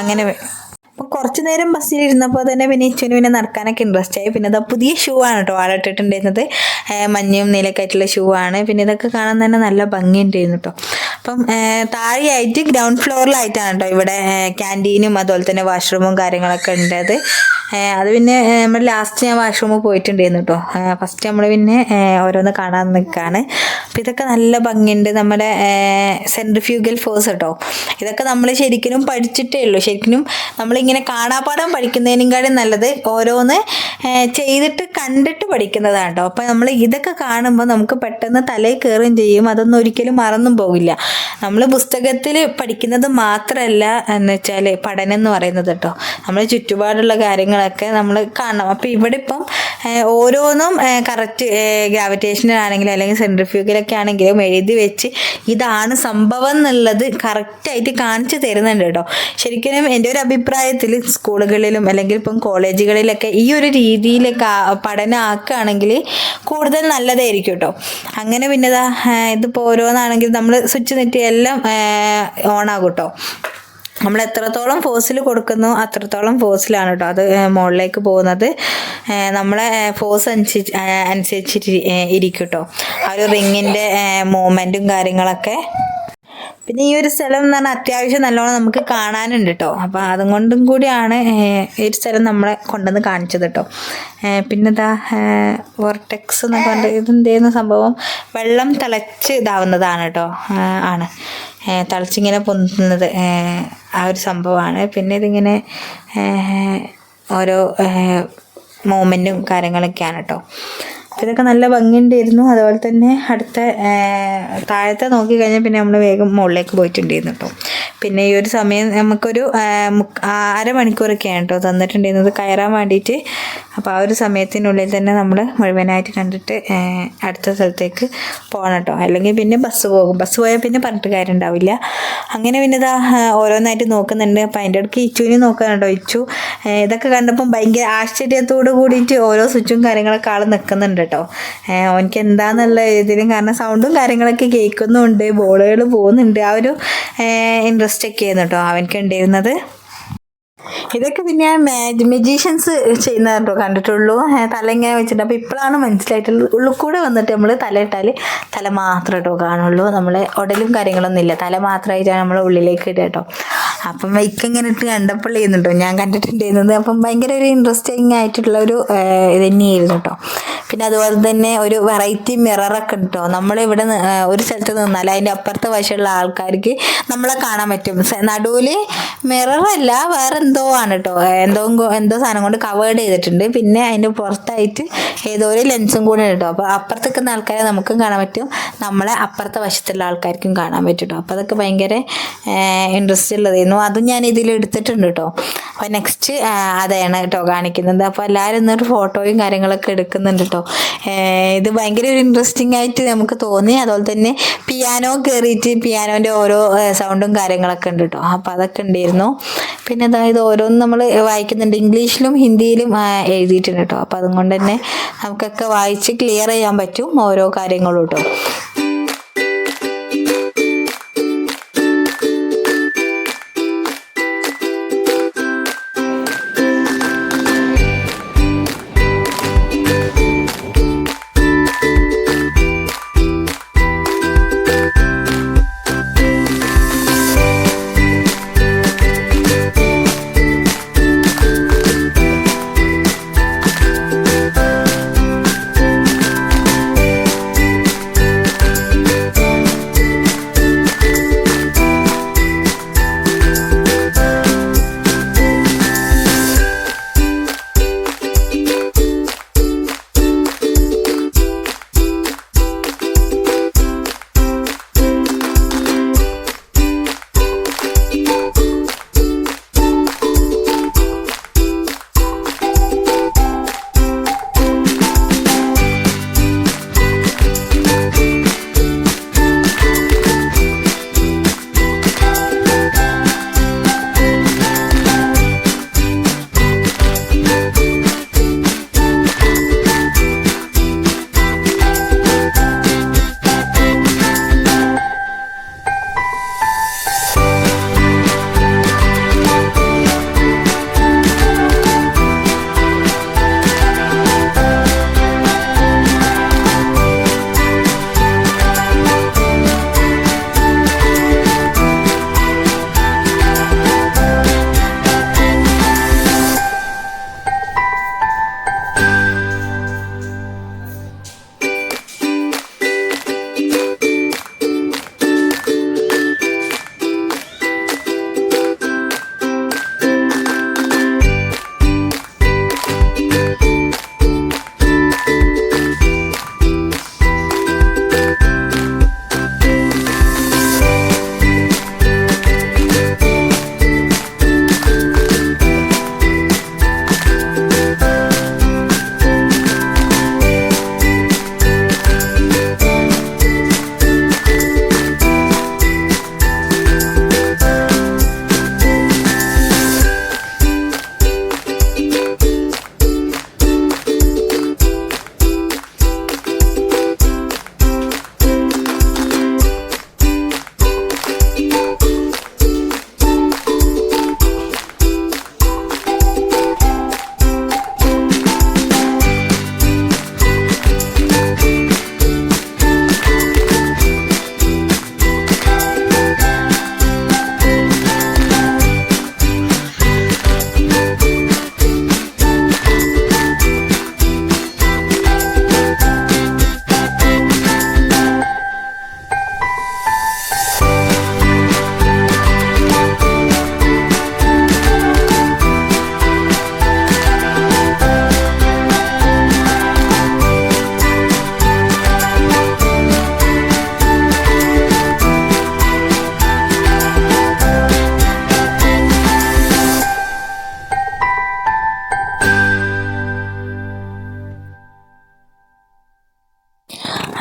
അങ്ങനെ അപ്പോൾ കുറച്ച് നേരം ബസ്സിലിരുന്നപ്പോൾ തന്നെ പിന്നെ ഇച്ചുവിന് പിന്നെ നടക്കാനൊക്കെ ഇൻട്രസ്റ്റ് ആയി. പിന്നെ പുതിയ ഷൂ ആണ് കേട്ടോ ആളെ ഇട്ടിട്ടുണ്ടായിരുന്നത്, മഞ്ഞയും നീലൊക്കെ ആയിട്ടുള്ള ഷൂ ആണ്. പിന്നെ ഇതൊക്കെ കാണാൻ തന്നെ നല്ല ഭംഗിയുണ്ടായിരുന്നു കേട്ടോ. അപ്പം താഴെയായിട്ട് ഗ്രൗണ്ട് ഫ്ലോറിലായിട്ടാണ് കേട്ടോ ഇവിടെ ക്യാൻറ്റീനും അതുപോലെ തന്നെ വാഷ്റൂമും കാര്യങ്ങളൊക്കെ ഉണ്ടത്. അത് പിന്നെ നമ്മൾ ലാസ്റ്റ് ഞാൻ വാഷ്റൂമിൽ പോയിട്ടുണ്ടായിരുന്നു കേട്ടോ. ഫസ്റ്റ് നമ്മൾ പിന്നെ ഓരോന്ന് കാണാൻ നിൽക്കുകയാണ്. അപ്പം ഇതൊക്കെ നല്ല ഭംഗിയുണ്ട്, നമ്മുടെ സെൻട്രിഫ്യൂഗൽ ഫോഴ്സ് കേട്ടോ. ഇതൊക്കെ നമ്മൾ ശരിക്കും പഠിച്ചിട്ടേ ഉള്ളൂ. ശരിക്കും നമ്മളിങ്ങനെ കാണാപ്പാഠം പഠിക്കുന്നതിനേക്കാളും നല്ലത് ഓരോന്ന് ചെയ്തിട്ട് കണ്ടിട്ട് പഠിക്കുന്നതാണ് കേട്ടോ. അപ്പം നമ്മൾ ഇതൊക്കെ കാണുമ്പോൾ നമുക്ക് പെട്ടെന്ന് തലയിൽ കയറുകയും ചെയ്യും, അതൊന്നും ഒരിക്കലും മറന്നും പോകില്ല. നമ്മൾ പുസ്തകത്തിൽ പഠിക്കുന്നത് മാത്രമല്ല എന്ന് വെച്ചാൽ പഠനം എന്ന് പറയുന്നത് കേട്ടോ, നമ്മൾ ചുറ്റുപാടുള്ള കാര്യങ്ങളൊക്കെ നമ്മൾ കാണണം. അപ്പോൾ ഇവിടെ ഇപ്പം ഓരോന്നും കറക്റ്റ് ഗ്രാവിറ്റേഷണൽ ആണെങ്കിലും അല്ലെങ്കിൽ സെൻട്രിഫ്യൂഗലൊക്കെ ആണെങ്കിലും എഴുതി വെച്ച് ഇതാണ് സംഭവം എന്നുള്ളത് കറക്റ്റായിട്ട് കാണിച്ചു തരുന്നുണ്ട് കേട്ടോ. ശരിക്കും എൻ്റെ ഒരു അഭിപ്രായത്തിൽ സ്കൂളുകളിലും അല്ലെങ്കിൽ ഇപ്പം കോളേജുകളിലൊക്കെ ഈ ഒരു രീതിയിലൊക്കെ പഠനം ആക്കുകയാണെങ്കിൽ കൂടുതൽ നല്ലതായിരിക്കും കേട്ടോ. അങ്ങനെ പിന്നെ ഇതിപ്പോൾ ഓരോന്നാണെങ്കിൽ നമ്മൾ സ്വിച്ച് നെറ്റ് എല്ലാം ഓണാകും കേട്ടോ. നമ്മൾ എത്രത്തോളം ഫോഴ്സിൽ കൊടുക്കുന്നു അത്രത്തോളം ഫോഴ്സിലാണ് കേട്ടോ അത് മുകളിലേക്ക് പോകുന്നത്. നമ്മളെ ഫോഴ്സ് അനുസരിച്ചിട്ട് ഇരിക്കും കേട്ടോ ആ ഒരു റിങ്ങിൻ്റെ മൂവ്മെൻറ്റും കാര്യങ്ങളൊക്കെ. പിന്നെ ഈ ഒരു സ്ഥലം എന്ന് പറഞ്ഞാൽ അത്യാവശ്യം നല്ലോണം നമുക്ക് കാണാനുണ്ട് കേട്ടോ. അപ്പോൾ അതുകൊണ്ടും കൂടിയാണ് ഈ ഒരു സ്ഥലം നമ്മളെ കൊണ്ടുവന്ന് കാണിച്ചത് കേട്ടോ. പിന്നെ വോർട്ടെക്സ് എന്നൊക്കെ പറഞ്ഞിട്ട് ഇതെന്തേന്ന സംഭവം, വെള്ളം തിളച്ച് ഇതാവുന്നതാണ് കേട്ടോ. ആണ് തിളച്ചിങ്ങനെ പൊന്തുന്നത് ആ ഒരു സംഭവമാണ്. പിന്നെ ഇതിങ്ങനെ ഓരോ മൂവ്മെൻറ്റും കാര്യങ്ങളൊക്കെയാണ് കേട്ടോ. ഇതൊക്കെ നല്ല ഭംഗിയുണ്ടായിരുന്നു. അതുപോലെ തന്നെ അടുത്ത താഴത്തെ നോക്കിക്കഴിഞ്ഞാൽ പിന്നെ നമ്മൾ വേഗം മുകളിലേക്ക് പോയിട്ടുണ്ടായിരുന്നു കേട്ടോ. പിന്നെ ഈ ഒരു സമയം നമുക്കൊരു അരമണിക്കൂറൊക്കെയാണ് കേട്ടോ തന്നിട്ടുണ്ടായിരുന്നത് കയറാൻ വേണ്ടിയിട്ട്. അപ്പോൾ ആ ഒരു സമയത്തിനുള്ളിൽ തന്നെ നമ്മൾ മുഴുവനായിട്ട് കണ്ടിട്ട് അടുത്ത സ്ഥലത്തേക്ക് പോകണം കേട്ടോ. അല്ലെങ്കിൽ പിന്നെ ബസ് പോകും, ബസ് പോയാൽ പിന്നെ പറഞ്ഞിട്ട് കാര്യം ഉണ്ടാവില്ല. അങ്ങനെ പിന്നെ ഓരോന്നായിട്ട് നോക്കുന്നുണ്ട്. അപ്പോൾ അതിൻ്റെ ഇടയ്ക്ക് ഇച്ചുവിനെ നോക്കാനുണ്ടോ. ഇച്ചു ഇതൊക്കെ കണ്ടപ്പം ഭയങ്കര ആശ്ചര്യത്തോട് കൂടിയിട്ട് ഓരോ സ്വിച്ചും കാര്യങ്ങളൊക്കെ ആൾ നിൽക്കുന്നുണ്ട് കേട്ടോ. എനിക്ക് എന്താന്നുള്ള ഇതിലും കാരണം സൗണ്ടും കാര്യങ്ങളൊക്കെ കേൾക്കുന്നുണ്ട്, ബോളുകൾ പോകുന്നുണ്ട്. ആ ഒരു ഇൻട്രസ്റ്റ് ഒക്കെ ആയിരുന്നു കേട്ടോ അവനക്ക് ഉണ്ടായിരുന്നത്. ഇതൊക്കെ പിന്നെ മെജീഷ്യൻസ് ചെയ്യുന്ന കേട്ടോ കണ്ടിട്ടുള്ളൂ, തല ഇങ്ങനെ വെച്ചിട്ട്. അപ്പോൾ ഇപ്പോഴാണ് മനസ്സിലായിട്ടുള്ളത്, ഉള്ളിൽ കൂടെ വന്നിട്ട് നമ്മൾ തലയിട്ടാൽ തല മാത്രമേ കേട്ടോ കാണുള്ളൂ, നമ്മളെ ഉടലും കാര്യങ്ങളൊന്നും ഇല്ല, തല മാത്രമായിട്ടാണ് നമ്മൾ ഉള്ളിലേക്ക് ഇടുക കേട്ടോ. അപ്പം ഇങ്ങനെ ഇട്ട് കണ്ടപ്പോൾ ചെയ്യുന്നുണ്ടോ ഞാൻ കണ്ടിട്ടുണ്ടായിരുന്നത്. അപ്പം ഭയങ്കര ഒരു ഇൻട്രസ്റ്റിംഗ് ആയിട്ടുള്ള ഒരു ഇത് തന്നെയായിരുന്നു കേട്ടോ. പിന്നെ അതുപോലെ തന്നെ ഒരു വെറൈറ്റി മിററൊക്കെ ഉണ്ട് കേട്ടോ. നമ്മളിവിടെ ഒരു സ്ഥലത്ത് നിന്നാൽ അതിൻ്റെ അപ്പുറത്തെ വശമുള്ള ആൾക്കാർക്ക് നമ്മളെ കാണാൻ പറ്റും. നടുവിൽ മിററല്ല വേറെ എന്തോ ആണ് കേട്ടോ, എന്തോ സാധനം കൊണ്ട് കവേർഡ് ചെയ്തിട്ടുണ്ട്. പിന്നെ അതിൻ്റെ പുറത്തായിട്ട് ഏതോ ഒരു ലെൻസും കൂടെ കേട്ടോ. അപ്പോൾ അപ്പുറത്ത് നിൽക്കുന്ന ആൾക്കാരെ നമുക്കും കാണാൻ പറ്റും, നമ്മളെ അപ്പുറത്തെ വശത്തുള്ള ആൾക്കാർക്കും കാണാൻ പറ്റും കേട്ടോ. അപ്പോൾ അതൊക്കെ ഭയങ്കര ഇൻട്രസ്റ്റ് ഉള്ളതായിരുന്നു. അതും ഞാൻ ഇതിൽ എടുത്തിട്ടുണ്ട് കേട്ടോ. അപ്പോൾ നെക്സ്റ്റ് അതാണ് കേട്ടോ കാണിക്കുന്നത്. അപ്പോൾ എല്ലാവരും ഇന്നൊരു ഫോട്ടോയും കാര്യങ്ങളൊക്കെ എടുക്കുന്നുണ്ട് കേട്ടോ. ഇത് ഭയങ്കര ഒരു ഇൻട്രസ്റ്റിംഗ് ആയിട്ട് നമുക്ക് തോന്നി. അതുപോലെ തന്നെ പിയാനോ കയറിയിട്ട് പിയാനോൻ്റെ ഓരോ സൗണ്ടും കാര്യങ്ങളൊക്കെ ഉണ്ട് കേട്ടോ. അപ്പം അതൊക്കെ ഉണ്ടായിരുന്നു. പിന്നെ അതായത് ഓരോന്നും നമ്മൾ വായിക്കുന്നുണ്ട്, ഇംഗ്ലീഷിലും ഹിന്ദിയിലും എഴുതിയിട്ടുണ്ട് കേട്ടോ. അപ്പം അതുകൊണ്ട് തന്നെ നമുക്കൊക്കെ വായിച്ച് ക്ലിയർ ചെയ്യാൻ പറ്റും ഓരോ കാര്യങ്ങളും കേട്ടോ.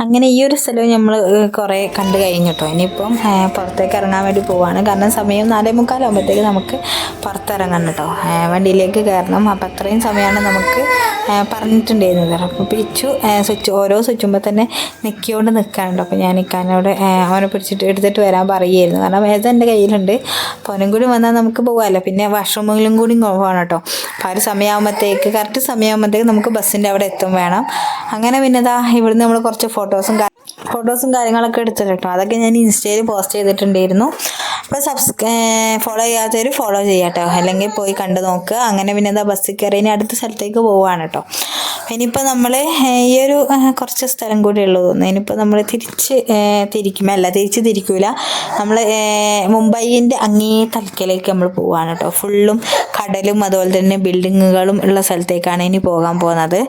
അങ്ങനെ ഈ ഒരു സ്ഥലവും നമ്മൾ കുറേ കണ്ടു കഴിഞ്ഞു കേട്ടോ. ഇനിയിപ്പം പുറത്തേക്ക് ഇറങ്ങാൻ വേണ്ടി പോവാണ്. കാരണം സമയം 4:45 നമുക്ക് പുറത്തിറങ്ങണം കേട്ടോ, വണ്ടിയിലേക്ക് കയറണം. അപ്പം അത്രയും സമയമാണ് നമുക്ക് പറഞ്ഞിട്ടുണ്ടായിരുന്നത്. അപ്പോൾ പിടിച്ചു ഓരോ സ്വിച്ചുമ്പോൾ തന്നെ നിൽക്കിയോണ്ട് നിൽക്കാനുണ്ടോ. അപ്പോൾ ഞാൻ നിൽക്കാനോട് അവനെ പിടിച്ചിട്ട് എടുത്തിട്ട് വരാൻ പറയുമായിരുന്നു. കാരണം വേദന എൻ്റെ കയ്യിലുണ്ട്. അപ്പോൾ അവനും കൂടി വന്നാൽ നമുക്ക് പോകാമല്ലോ. പിന്നെ വാഷ്റൂമിലും കൂടി പോകണം കേട്ടോ. അപ്പോൾ ആ ഒരു സമയമാകുമ്പോഴത്തേക്ക് കറക്റ്റ് സമയമാകുമ്പോഴത്തേക്ക് നമുക്ക് ബസ്സിൻ്റെ അവിടെ എത്തും വേണം. അങ്ങനെ പിന്നെ ഇവിടുന്ന് നമ്മൾ കുറച്ച് ഫോട്ടോസും കാര്യങ്ങളൊക്കെ എടുത്തിട്ട് കേട്ടോ. അതൊക്കെ ഞാൻ ഇൻസ്റ്റയിൽ പോസ്റ്റ് ചെയ്തിട്ടുണ്ടായിരുന്നു. അപ്പോൾ ഫോളോ ചെയ്യാത്തവർ ഫോളോ ചെയ്യാം കേട്ടോ, അല്ലെങ്കിൽ പോയി കണ്ടു നോക്കുക. അങ്ങനെ പിന്നെ ബസ്സിൽ കയറി ഇനി അടുത്ത സ്ഥലത്തേക്ക് പോവുകയാണ് കേട്ടോ. ഇനിയിപ്പോൾ നമ്മൾ ഈ ഒരു കുറച്ച് സ്ഥലം കൂടി ഉള്ളൂ തോന്നുന്നു. ഇനിയിപ്പോൾ നമ്മൾ തിരിച്ച് തിരിക്കൂല. നമ്മൾ മുംബൈൻ്റെ അങ്ങേ തലക്കലേക്ക് നമ്മൾ പോവുകയാണ് കേട്ടോ. ഫുള്ളും കടലും അതുപോലെ തന്നെ ബിൽഡിങ്ങുകളും ഉള്ള സ്ഥലത്തേക്കാണ് ഇനി പോകാൻ പോകുന്നത്.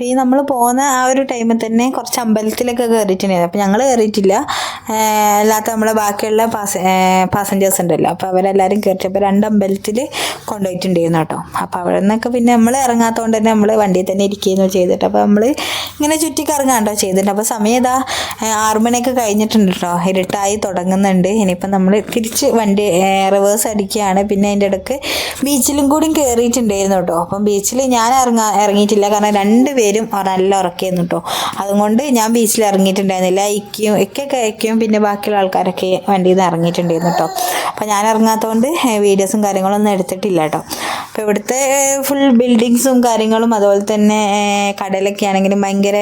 ഈ നമ്മൾ പോകുന്ന ആ ഒരു ടൈമിൽ തന്നെ കുറച്ച് അമ്പലത്തിലൊക്കെ കയറിയിട്ടുണ്ടായിരുന്നു. അപ്പോൾ ഞങ്ങൾ കയറിയിട്ടില്ല, അല്ലാത്ത നമ്മളെ ബാക്കിയുള്ള പാസഞ്ചേഴ്സ് ഉണ്ടല്ലോ, അപ്പോൾ അവരെല്ലാവരും കയറിച്ചപ്പോൾ 2 അമ്പലത്തിൽ കൊണ്ടുപോയിട്ടുണ്ടായിരുന്നു കേട്ടോ. അപ്പോൾ അവിടെ നിന്നൊക്കെ പിന്നെ നമ്മൾ ഇറങ്ങാത്തതുകൊണ്ട് തന്നെ നമ്മൾ വണ്ടിയിൽ തന്നെ ഇരിക്കുകയെന്നോ ചെയ്തിട്ട്, അപ്പോൾ നമ്മൾ ഇങ്ങനെ ചുറ്റിക്കറങ്ങാണ്ടോ ചെയ്തിട്ടുണ്ട്. അപ്പോൾ സമയം ഇതാ 6 മണിയൊക്കെ കഴിഞ്ഞിട്ടുണ്ട് കേട്ടോ, ഇരുട്ടായി തുടങ്ങുന്നുണ്ട്. ഇനിയിപ്പം നമ്മൾ തിരിച്ച് വണ്ടി റിവേഴ്സ് അടിക്കുകയാണ്. പിന്നെ അതിൻ്റെ ഇടയ്ക്ക് ബീച്ചിലും കൂടി കയറിയിട്ടുണ്ടായിരുന്നു കേട്ടോ. അപ്പം ബീച്ചിൽ ഞാൻ ഇറങ്ങിയിട്ടില്ല, കാരണം 2 പേരും നല്ല ഉറക്കിയിരുന്നു കേട്ടോ. അതുകൊണ്ട് ഞാൻ ബീച്ചിൽ ഇറങ്ങിയിട്ടുണ്ടായിരുന്നില്ല. ഇക്കും പിന്നെ ബാക്കിയുള്ള ആൾക്കാരൊക്കെ വണ്ടിയിൽ നിന്ന് ഇറങ്ങിയിട്ടുണ്ടായിരുന്നു കേട്ടോ. അപ്പോൾ ഞാൻ ഇറങ്ങാത്തതുകൊണ്ട് വീഡിയോസും കാര്യങ്ങളൊന്നും എടുത്തിട്ടില്ല കേട്ടോ. അപ്പോൾ ഇവിടുത്തെ ഫുൾ ബിൽഡിങ്സും കാര്യങ്ങളും അതുപോലെ തന്നെ കടലൊക്കെ ആണെങ്കിലും ഭയങ്കര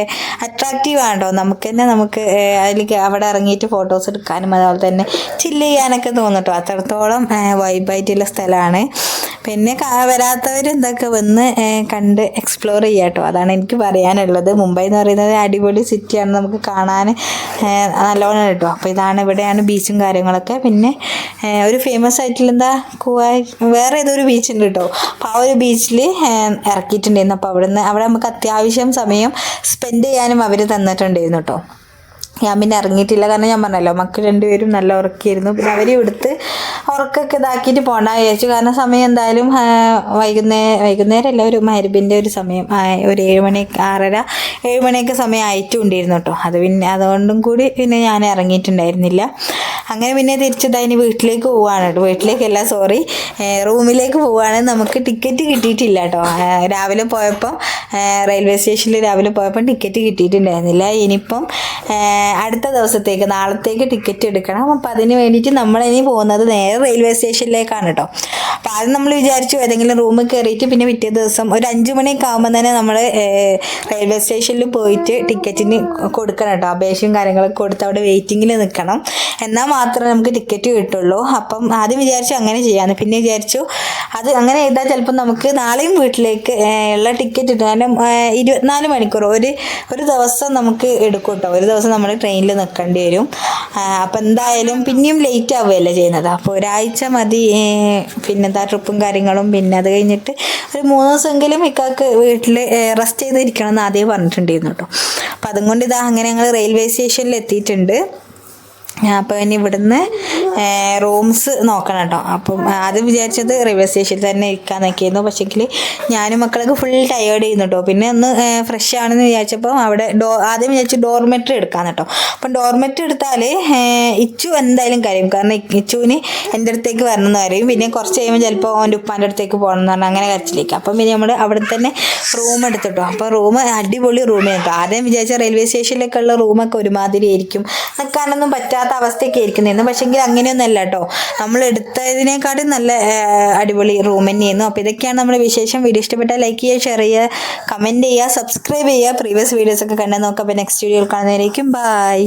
അട്രാക്റ്റീവാണ് കേട്ടോ. നമുക്ക് അതിലേക്ക് അവിടെ ഇറങ്ങിയിട്ട് ഫോട്ടോസ് എടുക്കാനും അതുപോലെ തന്നെ ചില്ല് ചെയ്യാനൊക്കെ തോന്നും കേട്ടോ. അത്രത്തോളം വൈബായിട്ടുള്ള സ്ഥലമാണ്. പിന്നെ വരാത്തവർ എന്തൊക്കെ വന്ന് കണ്ട് എക്സ്പ്ലോർ ചെയ്യുക കേട്ടോ. അതാണ് എനിക്ക് പറയാനുള്ളത്. മുംബൈ എന്ന് പറയുന്നത് അടിപൊളി സിറ്റിയാണ്, നമുക്ക് കാണാൻ നല്ലോണം കേട്ടോ. അപ്പോൾ ഇവിടെയാണ് ബീച്ചും കാര്യങ്ങളൊക്കെ. പിന്നെ ഒരു ഫേമസ് ആയിട്ടുള്ള വേറെ ഏതൊരു ബീച്ചുണ്ട് കേട്ടോ. അപ്പോൾ ആ ഒരു ബീച്ചിൽ ഇറക്കിയിട്ടുണ്ടായിരുന്നു. അപ്പോൾ അവിടെ നമുക്ക് അത്യാവശ്യം സമയം സ്പെൻഡ് ചെയ്യാനും അവർ തന്നിട്ടുണ്ടായിരുന്നു കേട്ടോ. ഞാൻ പിന്നെ ഇറങ്ങിയിട്ടില്ല, കാരണം ഞാൻ പറഞ്ഞല്ലോ മക്കൾ 2 പേരും നല്ല ഉറക്കിയിരുന്നു. പിന്നെ അവർ ഇവിടുത്തെ ഉറക്കൊക്കെ ഇതാക്കിയിട്ട് പോകണ്ട വിചാരിച്ചു, കാരണം സമയം എന്തായാലും വൈകുന്നേരമല്ല, ഒരു മഗ്‌രിബിൻ്റെ ഒരു സമയം, ഒരു 7 മണി 6:30 7 മണിയൊക്കെ സമയം ആയിട്ടും ഉണ്ടായിരുന്നു കേട്ടോ. അതുകൊണ്ടും കൂടി പിന്നെ ഞാൻ ഇറങ്ങിയിട്ടുണ്ടായിരുന്നില്ല. അങ്ങനെ പിന്നെ തിരിച്ചതായി വീട്ടിലേക്ക് പോവാണ് കേട്ടോ. വീട്ടിലേക്കല്ല, സോറി, റൂമിലേക്ക് പോവാണ്. നമുക്ക് ടിക്കറ്റ് കിട്ടിയിട്ടില്ല കേട്ടോ. രാവിലെ പോയപ്പോൾ റെയിൽവേ സ്റ്റേഷനിൽ ടിക്കറ്റ് കിട്ടിയിട്ടുണ്ടായിരുന്നില്ല. ഇനിയിപ്പം അടുത്ത ദിവസത്തേക്ക്, നാളത്തേക്ക് ടിക്കറ്റ് എടുക്കണം. അപ്പം അതിന് വേണ്ടിയിട്ട് നമ്മളിനി പോകുന്നത് നേരെ റെയിൽവേ സ്റ്റേഷനിലേക്കാണ് കേട്ടോ. അപ്പോൾ ആദ്യം നമ്മൾ വിചാരിച്ചു ഏതെങ്കിലും റൂമിൽ കയറിയിട്ട് പിന്നെ പിറ്റേ ദിവസം ഒരു 5 മണിയൊക്കെ ആകുമ്പോൾ തന്നെ നമ്മൾ റെയിൽവേ സ്റ്റേഷനിൽ പോയിട്ട് ടിക്കറ്റിന് കൊടുക്കണം കേട്ടോ. അപേക്ഷയും കാര്യങ്ങളൊക്കെ കൊടുത്ത് അവിടെ വെയിറ്റിങ്ങിൽ നിൽക്കണം, എന്നാൽ മാത്രമേ നമുക്ക് ടിക്കറ്റ് കിട്ടുള്ളൂ. അപ്പം ആദ്യം വിചാരിച്ചു അങ്ങനെ ചെയ്യാമെന്ന്. പിന്നെ വിചാരിച്ചു അത് അങ്ങനെ ചെയ്താൽ ചിലപ്പോൾ നമുക്ക് നാളെയും വീട്ടിലേക്ക് ഉള്ള ടിക്കറ്റ് കിട്ടും. കാരണം 24 മണിക്കൂർ ഒരു ദിവസം നമുക്ക് എടുക്കും കേട്ടോ. ഒരു ദിവസം നമ്മൾ ട്രെയിനിൽ നിൽക്കേണ്ടി വരും. അപ്പം എന്തായാലും പിന്നെയും ലേറ്റ് ആവുകയല്ലേ ചെയ്യുന്നത്. അപ്പോൾ ഒരാഴ്ച മതി പിന്നെന്താ ട്രിപ്പും കാര്യങ്ങളും. പിന്നെ അത് കഴിഞ്ഞിട്ട് ഒരു 3 ദിവസമെങ്കിലും ഇക്കാക്ക് വീട്ടിൽ റെസ്റ്റ് ചെയ്തിരിക്കണം എന്ന് ആദ്യം പറഞ്ഞിട്ടുണ്ടായിരുന്നു കേട്ടോ. അപ്പം അതുകൊണ്ട് അങ്ങനെ ഞങ്ങൾ റെയിൽവേ സ്റ്റേഷനിൽ എത്തിയിട്ടുണ്ട്. അപ്പോൾ ഇനി ഇവിടുന്ന് റൂംസ് നോക്കണം കേട്ടോ. അപ്പം ആദ്യം വിചാരിച്ചത് റെയിൽവേ സ്റ്റേഷനിൽ തന്നെ ഇരിക്കാൻ നോക്കിയിരുന്നു. പക്ഷേങ്കിൽ ഞാനും മക്കളൊക്കെ ഫുൾ ടയേർഡ് ചെയ്യുന്നു കേട്ടോ. പിന്നെ ഒന്ന് ഫ്രഷ് ആണെന്ന് വിചാരിച്ചപ്പോൾ അവിടെ ആദ്യം വിചാരിച്ചു ഡോർമെറ്ററി എടുക്കാമെന്ന് കേട്ടോ. അപ്പം ഡോർമെറ്ററി എടുത്താൽ ഇച്ചു എന്തായാലും കരയും, കാരണം ഇച്ചുവിന് എൻ്റെ അടുത്തേക്ക് വരണം എന്ന് പറയും. പിന്നെ കുറച്ച് കഴിയുമ്പോൾ ചിലപ്പോൾ അവൻ്റെ ഉപ്പാൻ്റെ അടുത്തേക്ക് പോകണം എന്ന് പറഞ്ഞാൽ അങ്ങനെ കരച്ചിലേക്ക്. അപ്പം പിന്നെ നമ്മൾ അവിടെ തന്നെ റൂം എടുത്തിട്ടോ. അപ്പോൾ റൂം അടിപൊളി റൂമായിരുന്നു. ആദ്യം വിചാരിച്ച റെയിൽവേ സ്റ്റേഷനിലൊക്കെ ഉള്ള റൂമൊക്കെ ഒരുമാതിരി ആയിരിക്കും, നിൽക്കാനൊന്നും പറ്റാത്ത അവസ്ഥയൊക്കെ ആയിരിക്കുന്നു. പക്ഷെങ്കിൽ അങ്ങനെയൊന്നുമല്ല കേട്ടോ. നമ്മൾ എടുത്തതിനേക്കാളും നല്ല അടിപൊളി റൂം തന്നെയായിരുന്നു. അപ്പോൾ ഇതൊക്കെയാണ് നമ്മുടെ വിശേഷം. വീഡിയോ ഇഷ്ടപ്പെട്ടാൽ ലൈക്ക് ചെയ്യുക, ഷെയർ ചെയ്യുക, കമൻറ്റ് ചെയ്യുക, സബ്സ്ക്രൈബ് ചെയ്യുക. പ്രീവിയസ് വീഡിയോസൊക്കെ കണ്ടു നോക്കാം. അപ്പോൾ നെക്സ്റ്റ് വീഡിയോയിൽ കാണുന്നതായിരിക്കും. ബൈ.